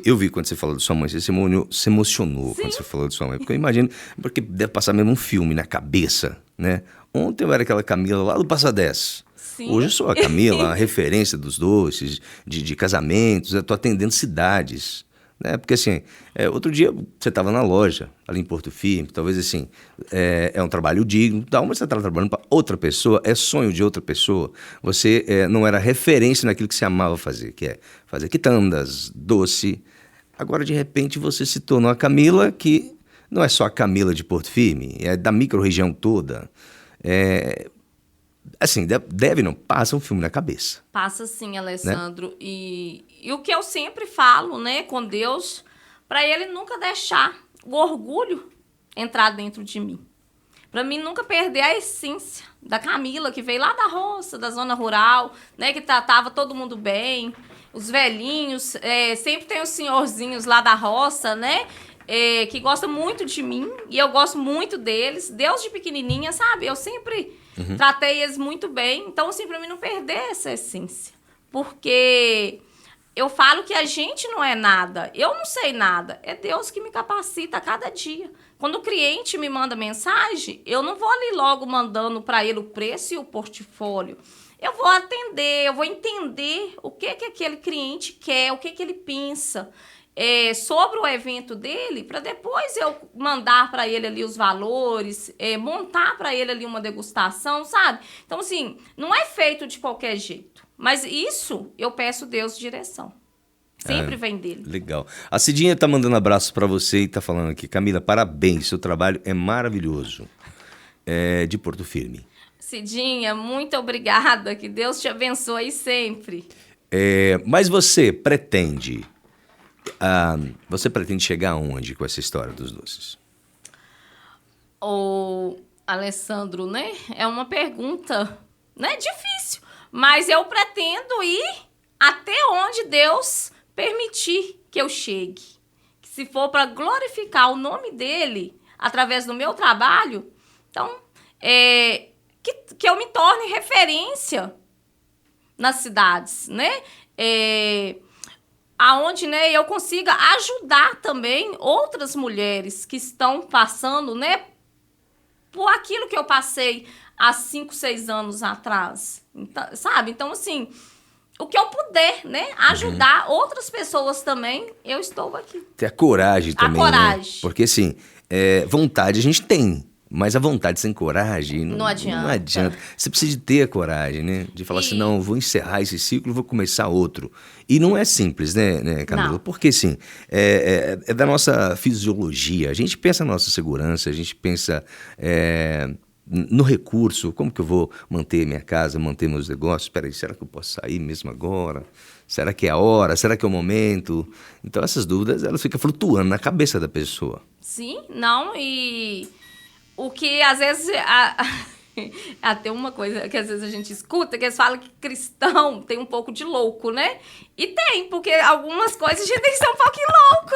Eu vi quando você falou de sua mãe, você se emocionou Sim. quando você falou de sua mãe. Porque eu imagino, porque deve passar mesmo um filme na cabeça, né? Ontem eu era aquela Camila lá do Passa 10. Sim. Hoje eu sou a Camila, a referência dos doces, de casamentos, eu tô atendendo cidades, né? Porque assim, outro dia você estava na loja, ali em Porto Firme, talvez assim, é um trabalho digno, tal, mas você está trabalhando para outra pessoa, é sonho de outra pessoa. Você não era referência naquilo que você amava fazer, que é fazer quitandas, doce. Agora, de repente, você se tornou a Camila, que não é só a Camila de Porto Firme, é da micro-região toda. Assim, não, passa um filme na cabeça. Passa sim, Alessandro. Né? E o que eu sempre falo, né, com Deus, para ele nunca deixar o orgulho entrar dentro de mim. Para mim nunca perder a essência da Camila, que veio lá da roça, da zona rural, né, que tratava todo mundo bem. Os velhinhos, sempre tem os senhorzinhos lá da roça, né, que gostam muito de mim e eu gosto muito deles. Deus de pequenininha, sabe? Eu sempre... tratei eles muito bem, então, assim, pra mim não perder essa essência. Porque eu falo que a gente não é nada, eu não sei nada, é Deus que me capacita a cada dia. Quando o cliente me manda mensagem, eu não vou ali logo mandando para ele o preço e o portfólio. Eu vou atender, eu vou entender o que aquele cliente quer, o que ele pensa. Sobre o evento dele, para depois eu mandar para ele ali os valores, montar para ele ali uma degustação, sabe? Então, assim, não é feito de qualquer jeito. Mas isso eu peço Deus direção. Sempre vem dele. Legal. A Cidinha tá mandando abraço para você e tá falando aqui, Camila, parabéns, seu trabalho é maravilhoso. De Porto Firme. Cidinha, muito obrigada, que Deus te abençoe sempre. Mas você pretende chegar aonde com essa história dos doces? Ô, Alessandro, né? É uma pergunta, né? Difícil. Mas eu pretendo ir até onde Deus permitir que eu chegue. Que se for para glorificar o nome dele através do meu trabalho, então, que eu me torne referência nas cidades, né? Aonde, né, eu consiga ajudar também outras mulheres que estão passando, né, por aquilo que eu passei há 5, 6 anos atrás, então, sabe? Então, assim, o que eu puder, né, ajudar outras pessoas também, eu estou aqui. Ter a coragem também, a coragem. Né? Porque, assim, vontade a gente tem. Mas a vontade sem coragem não adianta. Não adianta. Você precisa de ter a coragem, né? De falar assim, não, vou encerrar esse ciclo, vou começar outro. E não é simples, né Camila? Não. Porque, assim, é da nossa fisiologia. A gente pensa na nossa segurança, a gente pensa no recurso. Como que eu vou manter minha casa, manter meus negócios? Espera aí, será que eu posso sair mesmo agora? Será que é a hora? Será que é o momento? Então, essas dúvidas, elas ficam flutuando na cabeça da pessoa. Sim, não, e... O que, às vezes, até uma coisa que às vezes a gente escuta, que eles falam que cristão tem um pouco de louco, né? E tem, porque algumas coisas a gente tem que ser um pouquinho louco.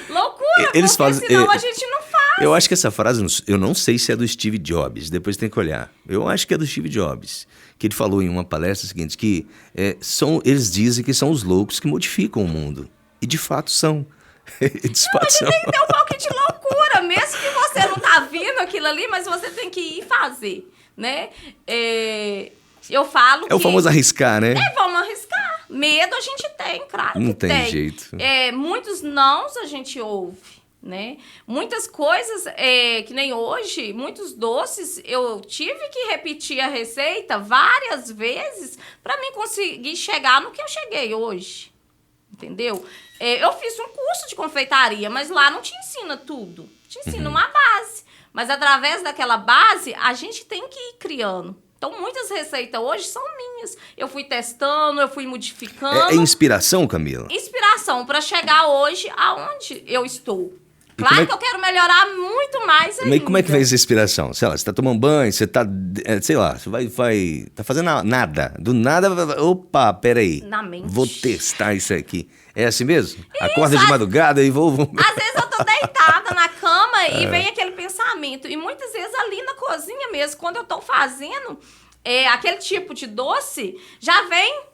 Loucura, eles porque fazem, senão a gente não faz. Eu acho que essa frase, eu não sei se é do Steve Jobs, depois tem que olhar. Eu acho que é do Steve Jobs, que ele falou em uma palestra seguinte, que eles dizem que são os loucos que modificam o mundo. E de fato são. A gente tem que ter um pouquinho de loucura, mesmo que você não tá vendo aquilo ali, mas você tem que ir fazer, né? Eu falo que... É o famoso arriscar, né? Vamos arriscar. Medo a gente tem, claro não que tem. Não tem jeito. Muitos nãos a gente ouve, né? Muitas coisas, que nem hoje, muitos doces, eu tive que repetir a receita várias vezes para mim conseguir chegar no que eu cheguei hoje. Entendeu? Eu fiz um curso de confeitaria, mas lá não te ensina tudo. Te ensina uma base. Mas através daquela base, a gente tem que ir criando. Então, muitas receitas hoje são minhas. Eu fui testando, eu fui modificando. É inspiração, Camila? Inspiração para chegar hoje aonde eu estou. Claro que eu quero melhorar muito mais ainda. Mas como é que vem essa inspiração? Sei lá, você tá tomando banho, você tá, sei lá, você tá fazendo nada. Do nada, opa, peraí. Na mente. Vou testar isso aqui. É assim mesmo? Acorda de madrugada e vou... Às vezes eu tô deitada na cama e vem aquele pensamento. E muitas vezes ali na cozinha mesmo, quando eu tô fazendo aquele tipo de doce, já vem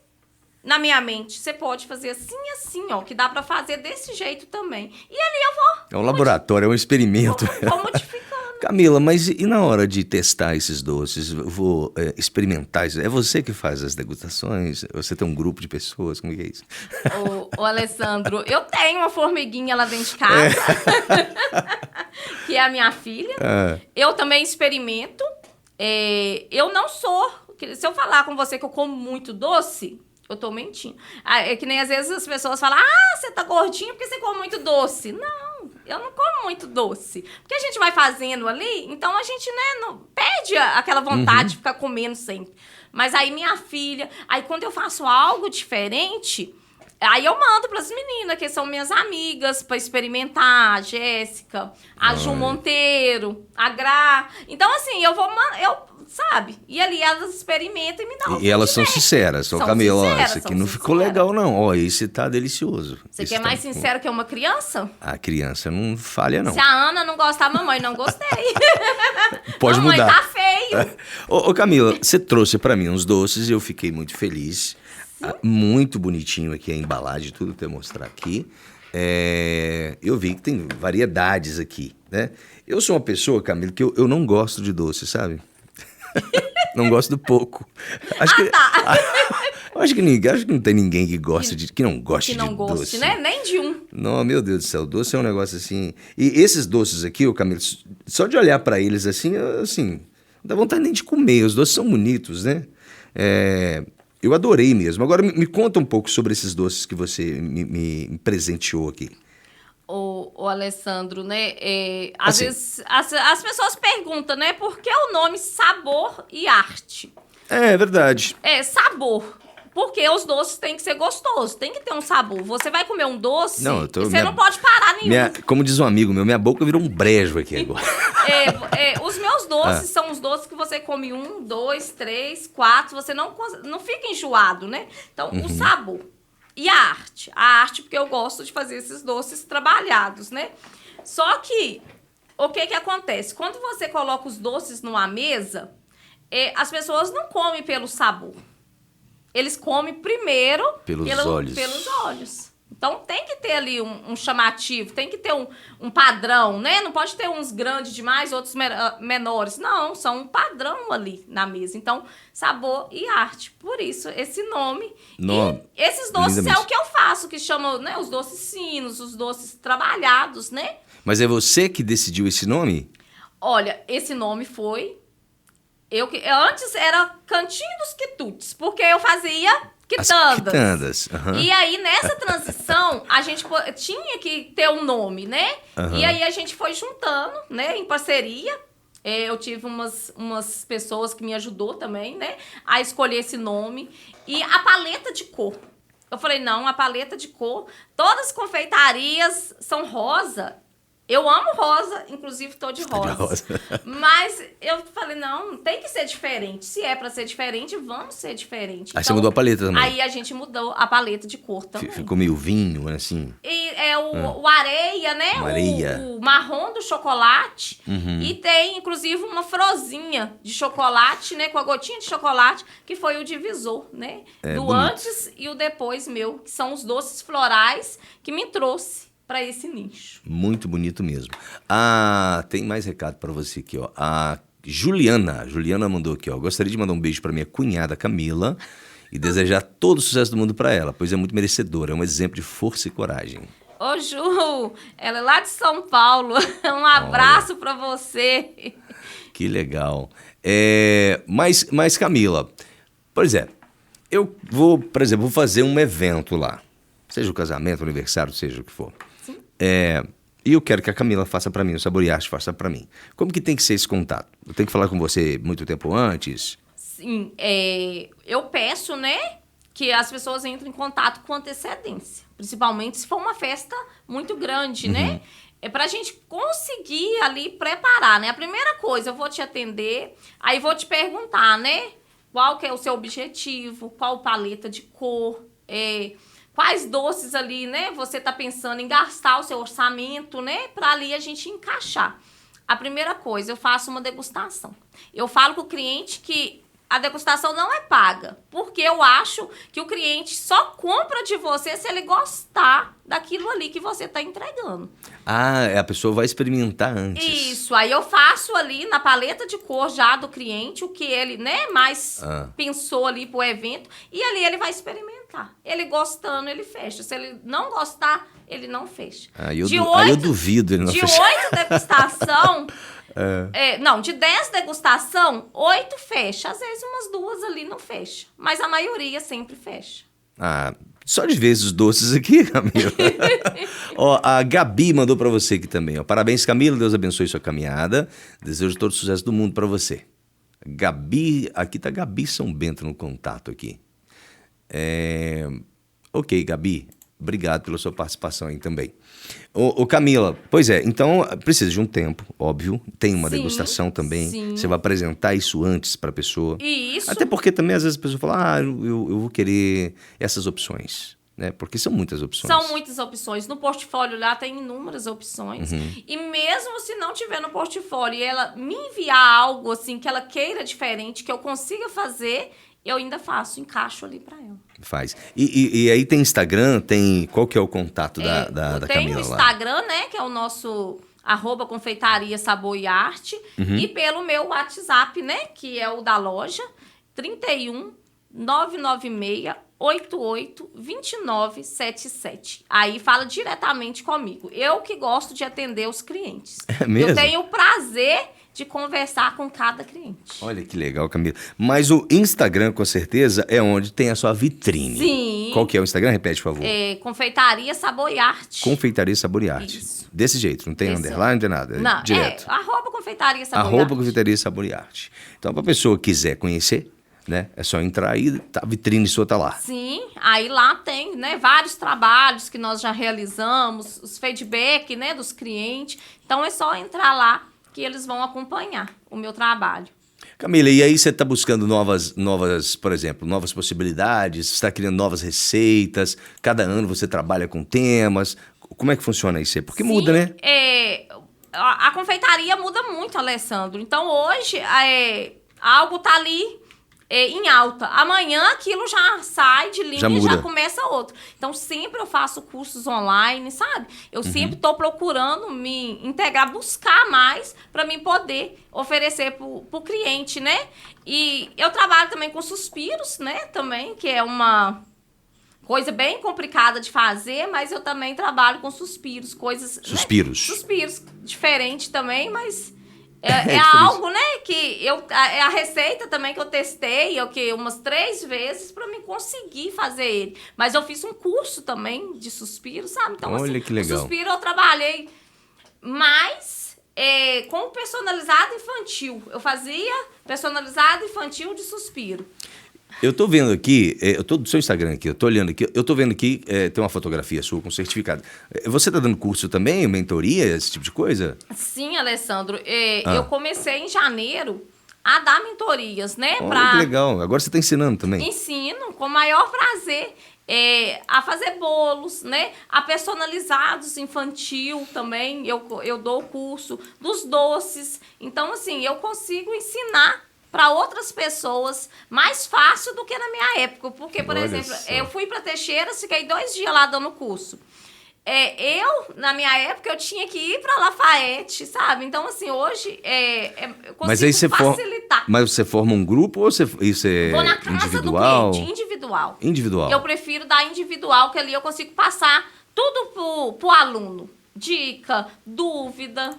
na minha mente. Você pode fazer assim, assim, ó, que dá pra fazer desse jeito também. E ali eu vou... É um laboratório, é um experimento. Vou modificando. Camila, mas e na hora de testar esses doces? Vou experimentar isso? É você que faz as degustações? Você tem um grupo de pessoas? Como que é isso? Ô Alessandro, eu tenho uma formiguinha lá dentro de casa, que é a minha filha. Eu também experimento. Eu não sou... Se eu falar com você que eu como muito doce, eu tô mentindo. É que nem às vezes as pessoas falam, você tá gordinho porque você come muito doce. Não, eu não como muito doce. Porque a gente vai fazendo ali, então a gente, né, não perde aquela vontade de ficar comendo sempre. Mas aí minha filha, aí quando eu faço algo diferente, aí eu mando pras meninas, que são minhas amigas, pra experimentar, a Jéssica, a Ju Monteiro, a Gra. Então, assim, sabe? E ali elas experimentam e me dão. E elas são sinceras. São Camila, ó, isso aqui não ficou legal, não. Ó, esse tá delicioso. Você quer mais sincero que uma criança? A criança não falha, não. Se a Ana não gostar, mamãe, não gostei. Pode mamãe, mudar. Tá feio. Ô, Camila, você trouxe pra mim uns doces e eu fiquei muito feliz. Muito bonitinho aqui a embalagem, tudo que eu mostrar aqui. Eu vi que tem variedades aqui, né? Eu sou uma pessoa, Camila, que eu não gosto de doce, sabe? Não gosto do pouco. Acho que não tem ninguém que não goste de doce. Que não goste, né? Nem de um. Não, meu Deus do céu, doce é um negócio assim... E esses doces aqui, ô Camila, só de olhar pra eles assim, não dá vontade nem de comer. Os doces são bonitos, né? Eu adorei mesmo. Agora, me conta um pouco sobre esses doces que você me presenteou aqui. O Alessandro, né? Às vezes as pessoas perguntam, né? Por que o nome Sabor e Arte? É verdade. Sabor. Porque os doces têm que ser gostosos, tem que ter um sabor. Você vai comer um doce e você não pode parar nenhum. Como diz um amigo meu, minha boca virou um brejo aqui agora. Os meus doces são os doces que você come 1, 2, 3, 4, você não fica enjoado, né? Então, o sabor. E a arte? A arte, porque eu gosto de fazer esses doces trabalhados, né? Só que, o que acontece? Quando você coloca os doces numa mesa, as pessoas não comem pelo sabor. Eles comem primeiro pelos olhos. Então, tem que ter ali um chamativo, tem que ter um padrão, né? Não pode ter uns grandes demais, outros menores. Não, são um padrão ali na mesa. Então, sabor e arte. Por isso, esse nome. E esses doces é o que eu faço, que chamam, né, os doces finos, os doces trabalhados, né? Mas é você que decidiu esse nome? Olha, esse nome foi... Antes era Cantinho dos Quitutes, porque eu fazia quitandas. Uhum. E aí, nessa transição, a gente tinha que ter um nome, né? Uhum. E aí, a gente foi juntando, né? Em parceria. Eu tive umas pessoas que me ajudou também, né? A escolher esse nome. E a paleta de cor. Eu falei, não, a paleta de cor... Todas as confeitarias são rosa. Eu amo rosa, inclusive tô de rosa. Mas eu falei, não, tem que ser diferente. Se é pra ser diferente, vamos ser diferente. Aí você mudou a paleta também? Aí a gente mudou a paleta de cor também. Ficou meio vinho, assim? E o areia, né? O marrom do chocolate. Uhum. E tem, inclusive, uma frozinha de chocolate, né? Com a gotinha de chocolate, que foi o divisor, né? Do bonito. Antes e o depois meu, que são os doces florais que me trouxe para esse nicho. Muito bonito mesmo. Tem mais recado para você aqui, ó. A Juliana mandou aqui, ó. Gostaria de mandar um beijo para minha cunhada Camila e desejar todo o sucesso do mundo para ela, pois é muito merecedora, é um exemplo de força e coragem. Ô, Ju, ela é lá de São Paulo. Um abraço para você. Que legal. Mas Camila, pois é, eu vou, por exemplo, vou fazer um evento lá, seja o casamento, o aniversário, seja o que for. E eu quero que a Camila faça para mim, o Sabor e Arte faça para mim. Como que tem que ser esse contato? Eu tenho que falar com você muito tempo antes? Sim, eu peço, né, que as pessoas entrem em contato com antecedência. Principalmente se for uma festa muito grande, né? É pra gente conseguir ali preparar, né? A primeira coisa, eu vou te atender, aí vou te perguntar, né? Qual que é o seu objetivo, qual paleta de cor, quais doces ali, né? Você tá pensando em gastar o seu orçamento, né? Pra ali a gente encaixar. A primeira coisa, eu faço uma degustação. Eu falo com o cliente que a degustação não é paga, porque eu acho que o cliente só compra de você se ele gostar daquilo ali que você está entregando. Ah, a pessoa vai experimentar antes. Isso, aí eu faço ali na paleta de cor já do cliente o que ele, né, mais pensou ali pro evento, e ali ele vai experimentar. Ele gostando, ele fecha. Se ele não gostar, ele não fecha. Aí eu duvido ele não fechar. De 8 degustação... não, de 10 degustação, 8 fecha. Às vezes umas 2 ali não fecha. Mas a maioria sempre fecha. Ah, só de ver os doces aqui, Camila. Ó, a Gabi mandou pra você aqui também. Ó. Parabéns, Camila. Deus abençoe sua caminhada. Desejo todo o sucesso do mundo pra você. Gabi, aqui tá Gabi São Bento no contato aqui. Ok, Gabi. Obrigado pela sua participação aí também. Ô Camila, pois é, então precisa de um tempo, óbvio. Tem uma degustação também. Sim. Você vai apresentar isso antes para a pessoa. Isso. Até porque também às vezes a pessoa fala, eu vou querer essas opções, né? Porque são muitas opções. São muitas opções. No portfólio lá tem inúmeras opções. E mesmo se não tiver no portfólio e ela me enviar algo assim que ela queira diferente, que eu consiga fazer, eu ainda faço, encaixo ali para ela. Faz. E aí tem Instagram, tem... Qual que é o contato da Camila lá? Tem o Instagram, né, que é o nosso @confeitaria sabor e arte. E pelo meu WhatsApp, né, que é o da loja, 31 996 88 29 77. Aí fala diretamente comigo. Eu que gosto de atender os clientes. É mesmo? Eu tenho o prazer de conversar com cada cliente. Olha que legal, Camila. Mas o Instagram, com certeza, é onde tem a sua vitrine. Sim. Qual que é o Instagram? Repete, por favor. Confeitaria Sabor e Arte. Confeitaria Sabor e Arte. Isso. Desse jeito, não tem underline, não tem nada. Não, direto. @confeitaria Sabor e Arte. Confeitaria Sabor e Arte. Então, para a pessoa que quiser conhecer, né, é só entrar aí, a vitrine sua tá lá. Sim, aí lá tem, né, vários trabalhos que nós já realizamos, os feedback, né, dos clientes. Então, é só entrar lá que eles vão acompanhar o meu trabalho. Camila, e aí você está buscando novas, por exemplo, novas possibilidades, você está criando novas receitas, cada ano você trabalha com temas, como é que funciona isso? Porque muda, né? A confeitaria muda muito, Alessandro. Então, hoje, algo tá ali em alta. Amanhã aquilo já sai de linha e já começa outro. Então, sempre eu faço cursos online, sabe? Eu sempre estou procurando me integrar, buscar mais para mim poder oferecer pro cliente, né? E eu trabalho também com suspiros, né? Também, que é uma coisa bem complicada de fazer, mas eu também trabalho com suspiros, coisas... Suspiros. Né? Suspiros, diferente também, mas... É algo, né, que é a receita também que eu testei, umas 3 vezes para me conseguir fazer ele. Mas eu fiz um curso também de suspiro, sabe? Então, olha assim, que legal. O suspiro eu trabalhei mais com personalizado infantil. Eu fazia personalizado infantil de suspiro. Eu tô vendo aqui, eu tô do seu Instagram aqui, eu tô olhando aqui, eu tô vendo aqui, tem uma fotografia sua com certificado. Você tá dando curso também, mentoria, esse tipo de coisa? Sim, Alessandro. Eu comecei em janeiro a dar mentorias, né? Olha que legal, agora você tá ensinando também. Ensino, com o maior prazer, a fazer bolos, né? A personalizados infantil também, eu dou o curso dos doces. Então, assim, eu consigo ensinar para outras pessoas mais fácil do que na minha época. Porque, por exemplo, eu fui para Teixeira, fiquei 2 dias lá dando curso. Na minha época, eu tinha que ir para Lafayette, sabe? Então, assim, hoje eu consigo mas aí facilitar. Mas você forma um grupo ou isso é vou na casa individual? Do cliente, individual. Individual. Eu prefiro dar individual, que ali eu consigo passar tudo pro aluno. Dica, dúvida.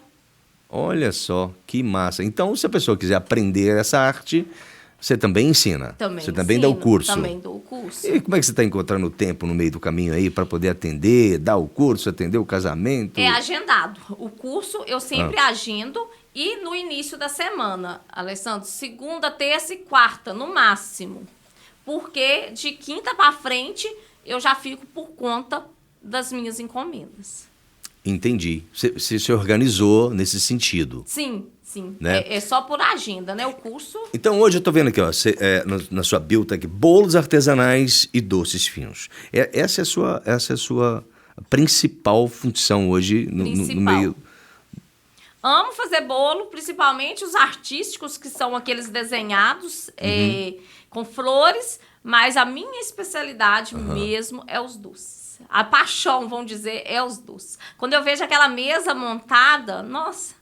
Olha só, que massa. Então, se a pessoa quiser aprender essa arte, você também ensina? Você também dá o curso? Também dou o curso. E como é que você está encontrando o tempo no meio do caminho aí para poder atender, dar o curso, atender o casamento? É agendado. O curso eu sempre agendo e no início da semana, Alessandro, segunda, terça e quarta, no máximo. Porque de quinta para frente eu já fico por conta das minhas encomendas. Entendi. Você se organizou nesse sentido. Sim, sim. Né? É só por agenda, né? O curso... Então, hoje eu tô vendo aqui, ó, na sua bio tá aqui, bolos artesanais e doces finos. Essa é a sua principal função hoje no meio... Amo fazer bolo, principalmente os artísticos, que são aqueles desenhados com flores, mas a minha especialidade mesmo é os doces. A paixão, vamos dizer, é os doces. Quando eu vejo aquela mesa montada, nossa,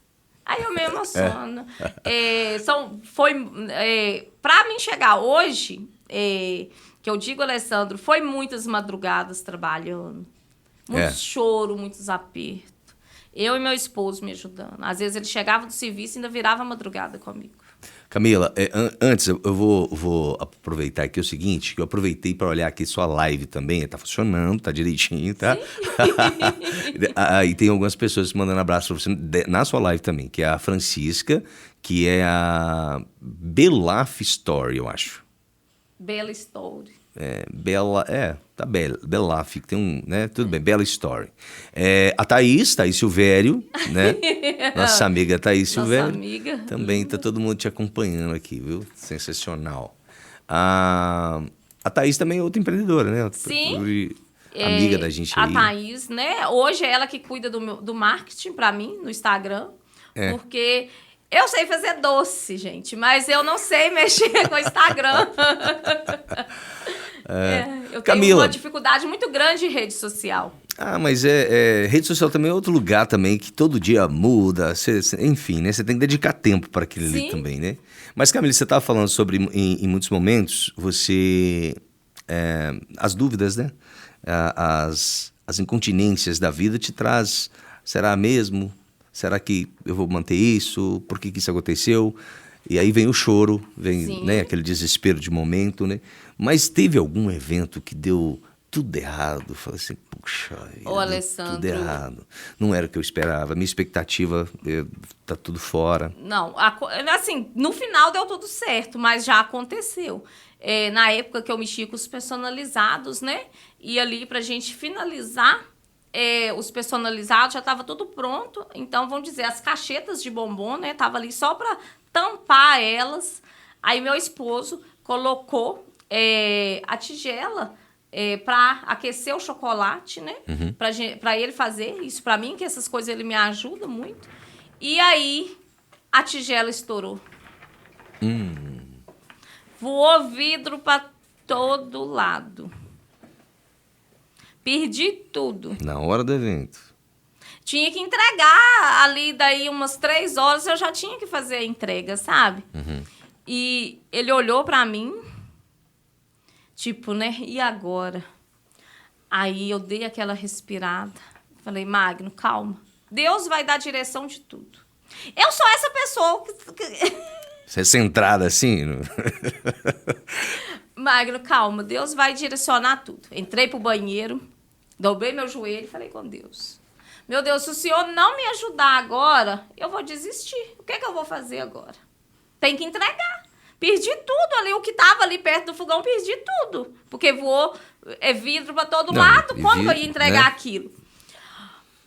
aí eu me emociono. Para mim chegar hoje, que eu digo, Alessandro, foi muitas madrugadas trabalhando, muitos choros, muitos apertos. Eu e meu esposo me ajudando. Às vezes ele chegava do serviço e ainda virava madrugada comigo. Camila, antes eu vou aproveitar aqui o seguinte, que eu aproveitei para olhar aqui sua live também, tá funcionando, tá direitinho, tá? Aí tem algumas pessoas mandando abraço para você na sua live também, que é a Francisca, que é a Belaf Story, eu acho. Bela Story. Tá Belaf, que tem um, né? Tudo bem, Bela Story. A Thaís Silvério, né? Nossa amiga Thaís Silvério. Nossa amiga. Também tá todo mundo te acompanhando aqui, viu? Sensacional. A Thaís também é outra empreendedora, né? Sim. Amiga da gente aí. A Thaís, né? Hoje é ela que cuida do marketing pra mim, no Instagram. Porque... eu sei fazer doce, gente, mas eu não sei mexer com o Instagram. Eu tenho uma dificuldade muito grande em rede social. Mas rede social também é outro lugar também que todo dia muda, enfim, né? Você tem que dedicar tempo para aquilo ali também, né? Mas, Camila, você estava falando sobre, em muitos momentos, as dúvidas, né? As incontinências da vida te traz, será mesmo? Será que eu vou manter isso? Por que isso aconteceu? E aí vem o choro, vem, né, aquele desespero de momento, né? Mas teve algum evento que deu tudo errado? Falei assim, puxa, Alessandro, tudo errado. Não era o que eu esperava. Minha expectativa tá tudo fora. Não, assim, no final deu tudo certo, mas já aconteceu. Na época que eu mexia com os personalizados, né? E ali pra gente finalizar... os personalizados já estava tudo pronto, então vamos dizer, as caixetas de bombom, né, tava ali só para tampar elas. Aí meu esposo colocou a tigela para aquecer o chocolate, né, para ele fazer isso para mim, que essas coisas ele me ajuda muito. E aí a tigela estourou. Voou vidro para todo lado. Perdi tudo. Na hora do evento. Tinha que entregar ali, daí umas 3 horas eu já tinha que fazer a entrega, sabe? E ele olhou pra mim, tipo, né? E agora? Aí eu dei aquela respirada. Falei, Magno, calma. Deus vai dar direção de tudo. Eu sou essa pessoa que... Você é centrada assim? Magno, calma. Deus vai direcionar tudo. Entrei pro banheiro, dobrei meu joelho e falei com Deus. Meu Deus, se o Senhor não me ajudar agora, eu vou desistir. O que é que eu vou fazer agora? Tem que entregar. Perdi tudo ali. O que estava ali perto do fogão, perdi tudo. Porque voou vidro para todo lado. Como que eu ia entregar aquilo?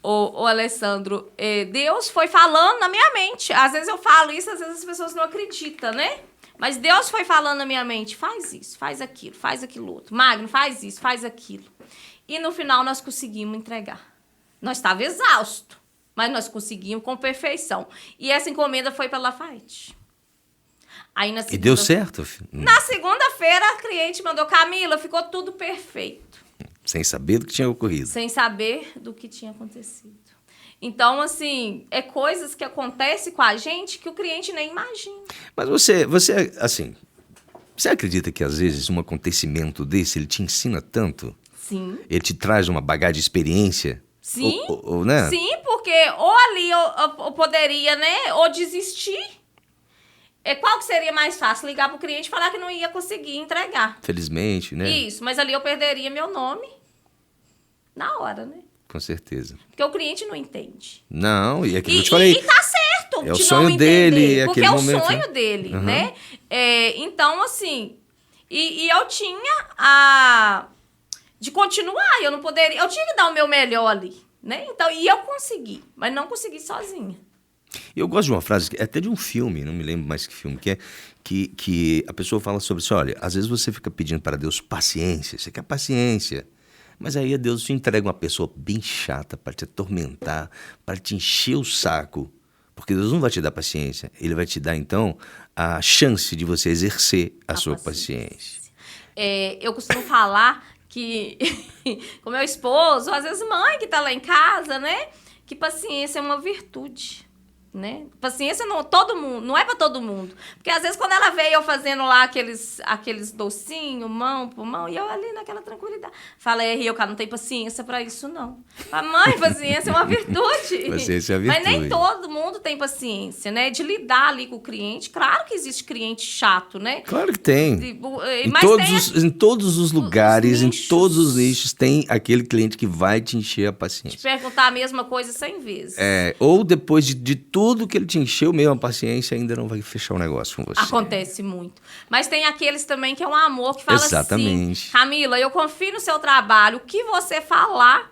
Ô, Alessandro, Deus foi falando na minha mente. Às vezes eu falo isso, às vezes as pessoas não acreditam, né? Mas Deus foi falando na minha mente, faz isso, faz aquilo outro. Magno, faz isso, faz aquilo. E no final nós conseguimos entregar. Nós estávamos exaustos, mas nós conseguimos com perfeição. E essa encomenda foi para Lafayette. Aí e deu certo? Na segunda-feira a cliente mandou, Camila, ficou tudo perfeito. Sem saber do que tinha ocorrido. Sem saber do que tinha acontecido. Então, assim, coisas que acontecem com a gente que o cliente nem imagina. Mas você assim, você acredita que às vezes um acontecimento desse, ele te ensina tanto? Sim. Ele te traz uma bagagem de experiência? Sim, né? Sim, porque ou ali eu poderia, né, ou desistir. Qual que seria mais fácil? Ligar pro cliente e falar que não ia conseguir entregar. Felizmente, né? Isso, mas ali eu perderia meu nome na hora, né? Com certeza. Porque o cliente não entende. Não, e aquilo que eu te falei. E tá certo é o de sonho não dele, entender, porque é o momento, sonho dele, né? Então, assim, e eu tinha de continuar, eu não poderia, eu tinha que dar o meu melhor ali. né? Então, e eu consegui, mas não consegui sozinha. Eu gosto de uma frase, até de um filme, não me lembro mais que filme, que é que a pessoa fala sobre isso, olha, às vezes você fica pedindo para Deus paciência, você quer paciência, mas aí Deus te entrega uma pessoa bem chata para te atormentar, para te encher o saco, porque Deus não vai te dar paciência, Ele vai te dar, então, a chance de você exercer a sua paciência. Eu costumo falar que, com meu esposo, às vezes mãe que está lá em casa, né, que paciência é uma virtude. Né? Paciência não, todo mundo, não é para todo mundo. Porque às vezes quando ela vê eu fazendo lá aqueles docinhos, mão por mão, e eu ali naquela tranquilidade. Falei, eu, cara, não tenho paciência para isso, não. Fala, mãe, paciência é uma virtude. Paciência é uma virtude. Mas nem todo mundo tem paciência, né? De lidar ali com o cliente. Claro que existe cliente chato, né? Claro que tem. Mas em todos os lugares, em nichos. todos os nichos, tem aquele cliente que vai te encher a paciência. Te perguntar a mesma coisa 100 vezes. Ou depois de tudo que ele te encheu, mesmo a paciência, ainda não vai fechar o negócio com você. Acontece muito. Mas tem aqueles também que é um amor que fala Exatamente. assim, Camila, eu confio no seu trabalho, o que você falar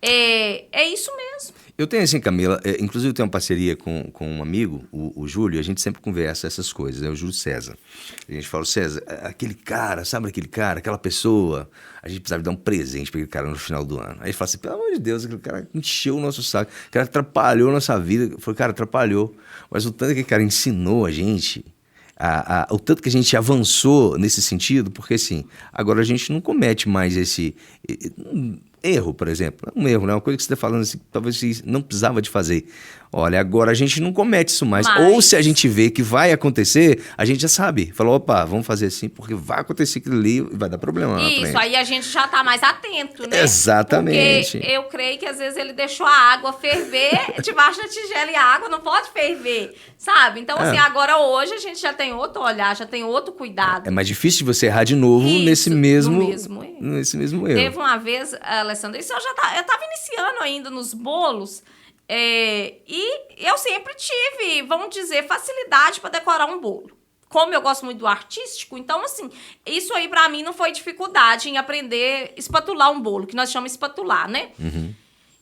é isso mesmo. Eu tenho assim, Camila, inclusive eu tenho uma parceria com um amigo, o Júlio, a gente sempre conversa essas coisas, né? O Júlio César. A gente fala, César, aquele cara, sabe aquele cara, aquela pessoa, a gente precisava dar um presente para aquele cara no final do ano. Aí ele fala assim, pelo amor de Deus, aquele cara encheu o nosso saco, aquele cara atrapalhou a nossa vida. Eu falei, cara, atrapalhou, mas o tanto que aquele cara ensinou a gente, o tanto que a gente avançou nesse sentido, porque assim, agora a gente não comete mais esse erro, por exemplo. Um erro, né? Uma coisa que você está falando assim, talvez você não precisava de fazer. Olha, agora a gente não comete isso mais. Ou se a gente vê que vai acontecer, a gente já sabe. Falou, opa, vamos fazer assim, porque vai acontecer aquilo ali e vai dar problema lá na frente. Isso, aí a gente já tá mais atento, né? Exatamente. Porque eu creio que às vezes ele deixou a água ferver debaixo da tigela e a água não pode ferver, sabe? Então, assim, agora hoje a gente já tem outro olhar, já tem outro cuidado. É mais difícil de você errar de novo nesse mesmo erro. Teve uma vez, Alessandra, isso eu tava iniciando ainda nos bolos, e eu sempre tive, vamos dizer, facilidade para decorar um bolo. Como eu gosto muito do artístico, então, assim, isso aí para mim não foi dificuldade em aprender a espatular um bolo, que nós chamamos de espatular, né? Uhum.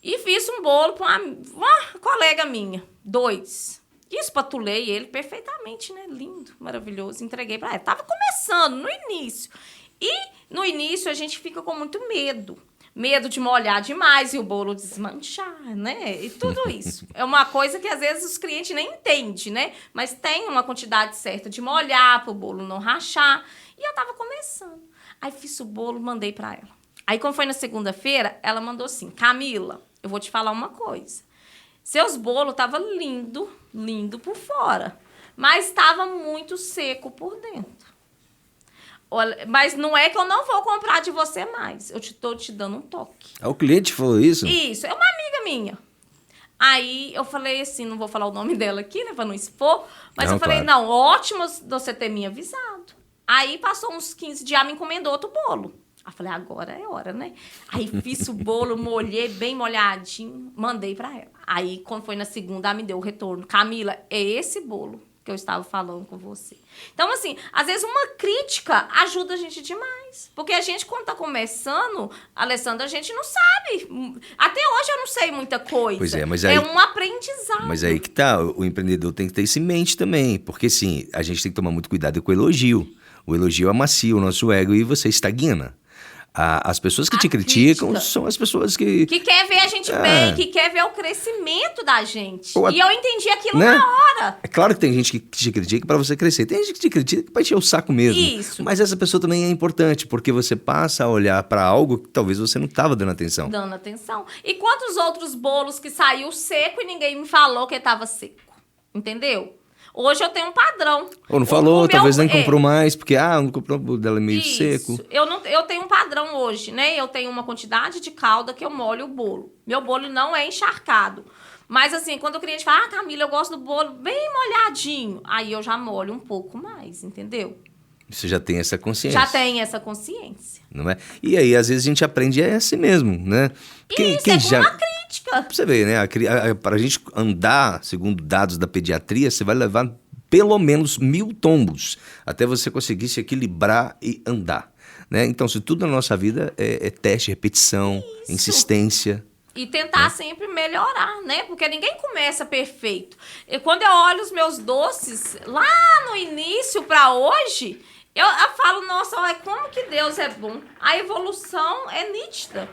E fiz um bolo para uma colega minha, 2. E espatulei ele perfeitamente, né? Lindo, maravilhoso. Entreguei para ela. Tava começando, no início. E no início a gente fica com muito medo. Medo de molhar demais e o bolo desmanchar, né? E tudo isso. É uma coisa que às vezes os clientes nem entendem, né? Mas tem uma quantidade certa de molhar para o bolo não rachar. E eu tava começando. Aí fiz o bolo, mandei para ela. Aí quando foi na segunda-feira, ela mandou assim, Camila, eu vou te falar uma coisa. Seus bolos estavam lindo por fora, mas estava muito seco por dentro. Olha, mas não é que eu não vou comprar de você mais. Eu estou te dando um toque. O cliente falou isso? Isso, é uma amiga minha. Aí eu falei assim, não vou falar o nome dela aqui, né, para não expor, mas não, eu falei, claro. Não, ótimo você ter me avisado. Aí passou uns 15 dias, me encomendou outro bolo. Aí falei, agora é hora, né? Aí fiz o bolo, molhei bem molhadinho, mandei para ela. Aí quando foi na segunda, ela me deu o retorno. Camila, é esse bolo que eu estava falando com você. Então, assim, às vezes uma crítica ajuda a gente demais. Porque a gente, quando tá começando, Alessandra, a gente não sabe. Até hoje eu não sei muita coisa. Pois é, mas aí, um aprendizado. Mas aí que tá, o empreendedor tem que ter isso em mente também. Porque, sim, a gente tem que tomar muito cuidado com o elogio. O elogio amacia o nosso ego e você estagna. As pessoas que te criticam são as pessoas que quer ver a gente bem, que quer ver o crescimento da gente. E eu entendi aquilo na hora. É claro que tem gente que te critica para você crescer. Tem gente que te critica para encher o saco mesmo. Isso. Mas essa pessoa também é importante, porque você passa a olhar para algo que talvez você não estava dando atenção. Dando atenção. E quantos outros bolos que saiu seco e ninguém me falou que estava seco? Entendeu? Hoje eu tenho um padrão. Ou não falou, talvez nem comprou mais, porque não comprou, dela é meio seco. Eu tenho um padrão hoje, né? Eu tenho uma quantidade de calda que eu molho o bolo. Meu bolo não é encharcado. Mas assim, quando o cliente fala, Camila, eu gosto do bolo bem molhadinho. Aí eu já molho um pouco mais, entendeu? Você já tem essa consciência. Já tem essa consciência. Não é? E aí, às vezes, a gente aprende assim mesmo, né? Uma crítica. Pra você ver, né? Para a gente andar, segundo dados da pediatria, você vai levar pelo menos 1000 tombos até você conseguir se equilibrar e andar, né? Então, se tudo na nossa vida é teste, repetição, insistência, E tentar sempre melhorar, né? Porque ninguém começa perfeito. E quando eu olho os meus doces, lá no início para hoje, eu falo, nossa, olha como que Deus é bom. A evolução é nítida.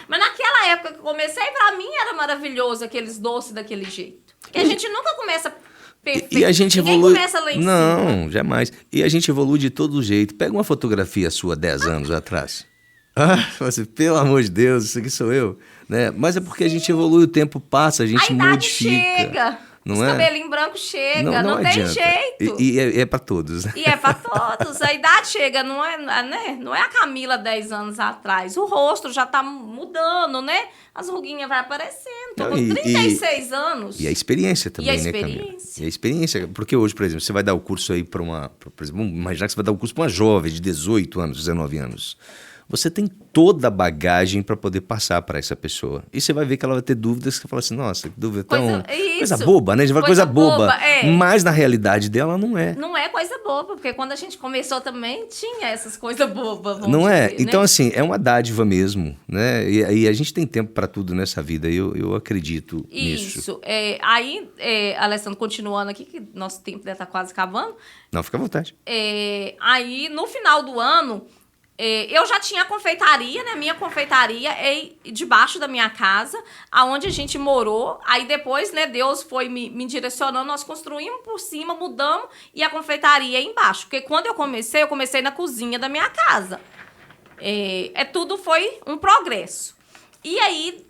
Mas naquela época que eu comecei, para mim era maravilhoso aqueles doces daquele jeito. Porque a gente nunca começa perfeito. E a gente ninguém evolui... começa lá em cima. Não, jamais. E a gente evolui de todo jeito. Pega uma fotografia sua 10 anos atrás. Você, pelo amor de Deus, isso aqui sou eu. Né? Mas é porque a gente evolui, o tempo passa, a gente a idade modifica. chega. Não os é? cabelinhos brancos chega, não tem adianta. jeito. E é para todos. E é para todos. A idade chega, não é, né? Não é a Camila 10 anos atrás. O rosto já tá mudando, né? As ruguinhas vai aparecendo. Tô com 36 anos. E a experiência também, né, Camila? experiência. E a experiência. Porque hoje, por exemplo, você vai dar o curso aí para uma... Por exemplo, vamos imaginar que você vai dar o curso para uma jovem de 18 anos, 19 anos. Você tem toda a bagagem para poder passar para essa pessoa. E você vai ver que ela vai ter dúvidas, que você fala assim, nossa, que dúvida tão... Coisa boba, né? A gente vai coisa boba. Mas na realidade dela não é. Não é coisa boba, porque quando a gente começou também tinha essas coisas bobas. Não é? Dizer, então, né? assim, é uma dádiva mesmo, né? E a gente tem tempo para tudo nessa vida, eu acredito nisso. Isso. Aí, Alessandro, continuando aqui, que nosso tempo deve estar quase acabando. Não, fica à vontade. Aí, no final do ano... eu já tinha a confeitaria, né? Minha confeitaria é debaixo da minha casa, aonde a gente morou. Aí depois, né, Deus foi me direcionando, nós construímos por cima, mudamos e a confeitaria é embaixo. Porque quando eu comecei na cozinha da minha casa. Tudo foi um progresso. E aí,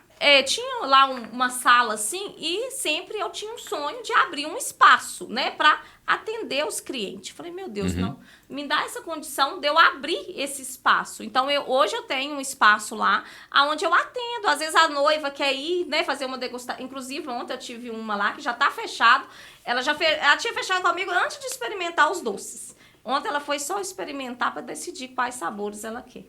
tinha lá uma sala assim e sempre eu tinha um sonho de abrir um espaço, né, para atender os clientes. Falei, meu Deus, não, me dá essa condição de eu abrir esse espaço. Então, hoje eu tenho um espaço lá onde eu atendo. Às vezes a noiva quer ir, né, fazer uma degustação. Inclusive, ontem eu tive uma lá que já está fechado. Ela tinha fechado comigo antes de experimentar os doces. Ontem ela foi só experimentar para decidir quais sabores ela quer.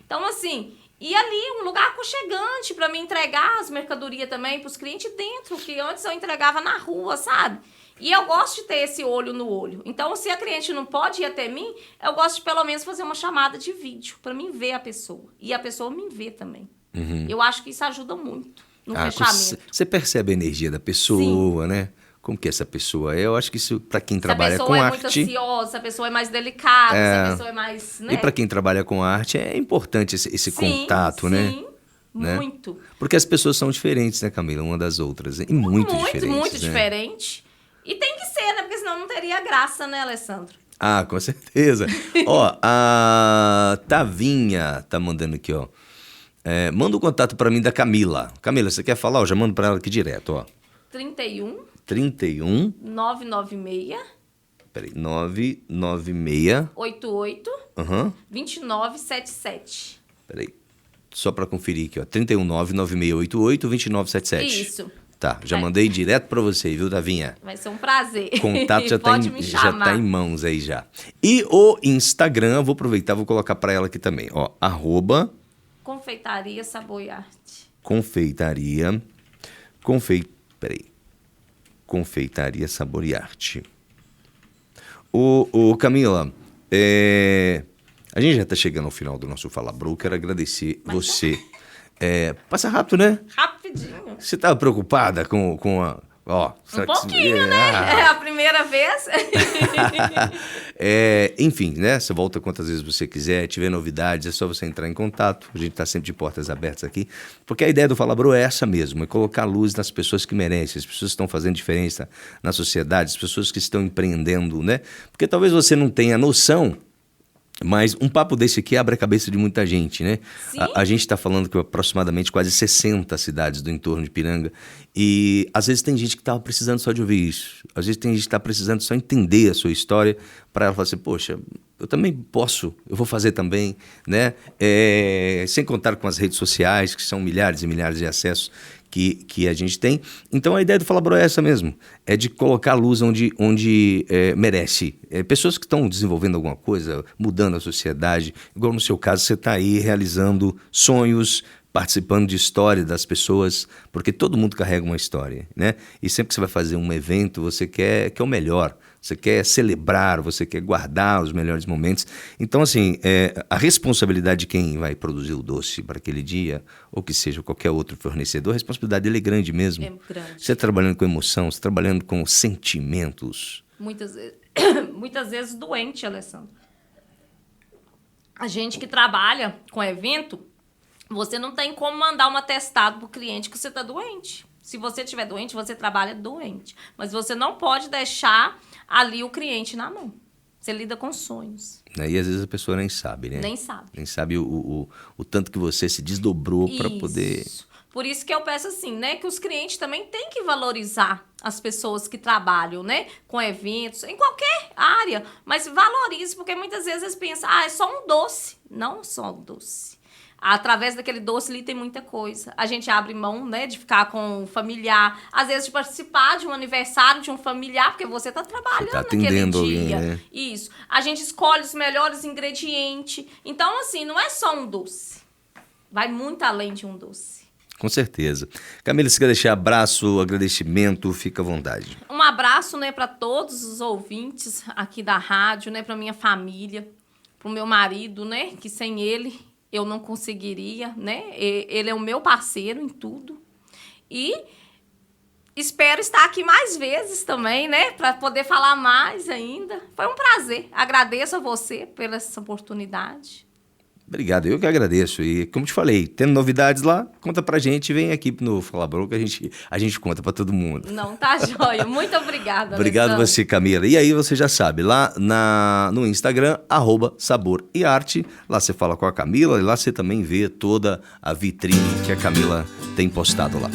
Então, assim... E ali, um lugar aconchegante para me entregar as mercadorias também para os clientes dentro, que antes eu entregava na rua, sabe? E eu gosto de ter esse olho no olho. Então, se a cliente não pode ir até mim, eu gosto de pelo menos fazer uma chamada de vídeo para mim ver a pessoa. E a pessoa me ver também. Eu acho que isso ajuda muito no fechamento. Você percebe a energia da pessoa, né? Como que essa pessoa é? Eu acho que isso, para quem trabalha com arte... Se a pessoa é muito ansiosa, se a pessoa é mais delicada, se a pessoa é mais... Né? E para quem trabalha com arte, é importante esse contato, né? Sim, né? Muito. Porque as pessoas são diferentes, né, Camila? Uma das outras. E muito diferentes. Muito né? diferente. E tem que ser, né? Porque senão não teria graça, né, Alessandro? Ah, com certeza. Ó, a Tavinha tá mandando aqui, ó. Manda um contato para mim da Camila. Camila, você quer falar? Eu já mando para ela aqui direto, ó. 31 996 Peraí, 996 88 2977. Peraí, só para conferir aqui, ó. 31996882977. Isso. Tá, já mandei direto para você, viu, Tavinha? Vai ser um prazer. Contato já Pode me chamar. já tá em mãos aí já. E o Instagram, vou aproveitar, vou colocar para ela aqui também, ó. @ Confeitaria Sabor e Arte. Confeitaria Sabor e Arte. Camila, a gente já tá chegando ao final do nosso Fala Bro. Quero agradecer você. Passa rápido, né? Rapidinho. Você tava preocupada com a... Ó, um pouquinho, né? É a primeira vez. Enfim, né? Você volta quantas vezes você quiser, tiver novidades, é só você entrar em contato. A gente está sempre de portas abertas aqui. Porque a ideia do Fala Bro é essa mesmo, é colocar luz nas pessoas que merecem, as pessoas que estão fazendo diferença na sociedade, as pessoas que estão empreendendo, né? Porque talvez você não tenha noção, mas um papo desse aqui abre a cabeça de muita gente, né? A gente está falando que aproximadamente quase 60 cidades do entorno de Ipiranga. E às vezes tem gente que estava precisando só de ouvir isso. Às vezes tem gente que está precisando só entender a sua história para ela falar assim, poxa, eu também posso, eu vou fazer também, né? Sem contar com as redes sociais, que são milhares e milhares de acessos que a gente tem. Então a ideia do Fala Bro é essa mesmo, é de colocar a luz onde merece. Pessoas que estão desenvolvendo alguma coisa, mudando a sociedade, igual no seu caso, você está aí realizando sonhos, participando de história das pessoas, porque todo mundo carrega uma história, né? E sempre que você vai fazer um evento, você quer o melhor, você quer celebrar, você quer guardar os melhores momentos. Então, assim, a responsabilidade de quem vai produzir o doce para aquele dia, ou que seja qualquer outro fornecedor, a responsabilidade dele é grande mesmo. É grande. Você está trabalhando com emoção, você está trabalhando com sentimentos. Muitas vezes doente, Alessandro. A gente que trabalha com evento, você não tem como mandar um atestado pro cliente que você está doente. Se você estiver doente, você trabalha doente. Mas você não pode deixar ali o cliente na mão. Você lida com sonhos. E às vezes a pessoa nem sabe, né? Nem sabe. Nem sabe o tanto que você se desdobrou para poder... Por isso que eu peço assim, né? Que os clientes também têm que valorizar as pessoas que trabalham, né? Com eventos, em qualquer área. Mas valorize, porque muitas vezes eles pensam, é só um doce. Não é só um doce. Através daquele doce ali tem muita coisa. A gente abre mão, né, de ficar com um familiar. Às vezes de participar de um aniversário de um familiar, porque você está trabalhando naquele dia. Alguém, né? Isso. A gente escolhe os melhores ingredientes. Então, assim, não é só um doce. Vai muito além de um doce. Com certeza. Camila, você quer deixar abraço, agradecimento, fica à vontade. Um abraço, né, para todos os ouvintes aqui da rádio, né, para minha família, para o meu marido, né, que sem ele eu não conseguiria, né? Ele é o meu parceiro em tudo. E espero estar aqui mais vezes também, né? Para poder falar mais ainda. Foi um prazer. Agradeço a você pela essa oportunidade. Obrigado, eu que agradeço. E como te falei, tendo novidades lá, conta pra gente, vem aqui no Fala Bro que a gente conta pra todo mundo. Não, tá joia. Muito obrigada, Obrigado Alessandro. você, Camila. E aí você já sabe, lá no Instagram, @sabor e arte, lá você fala com a Camila e lá você também vê toda a vitrine que a Camila tem postado lá.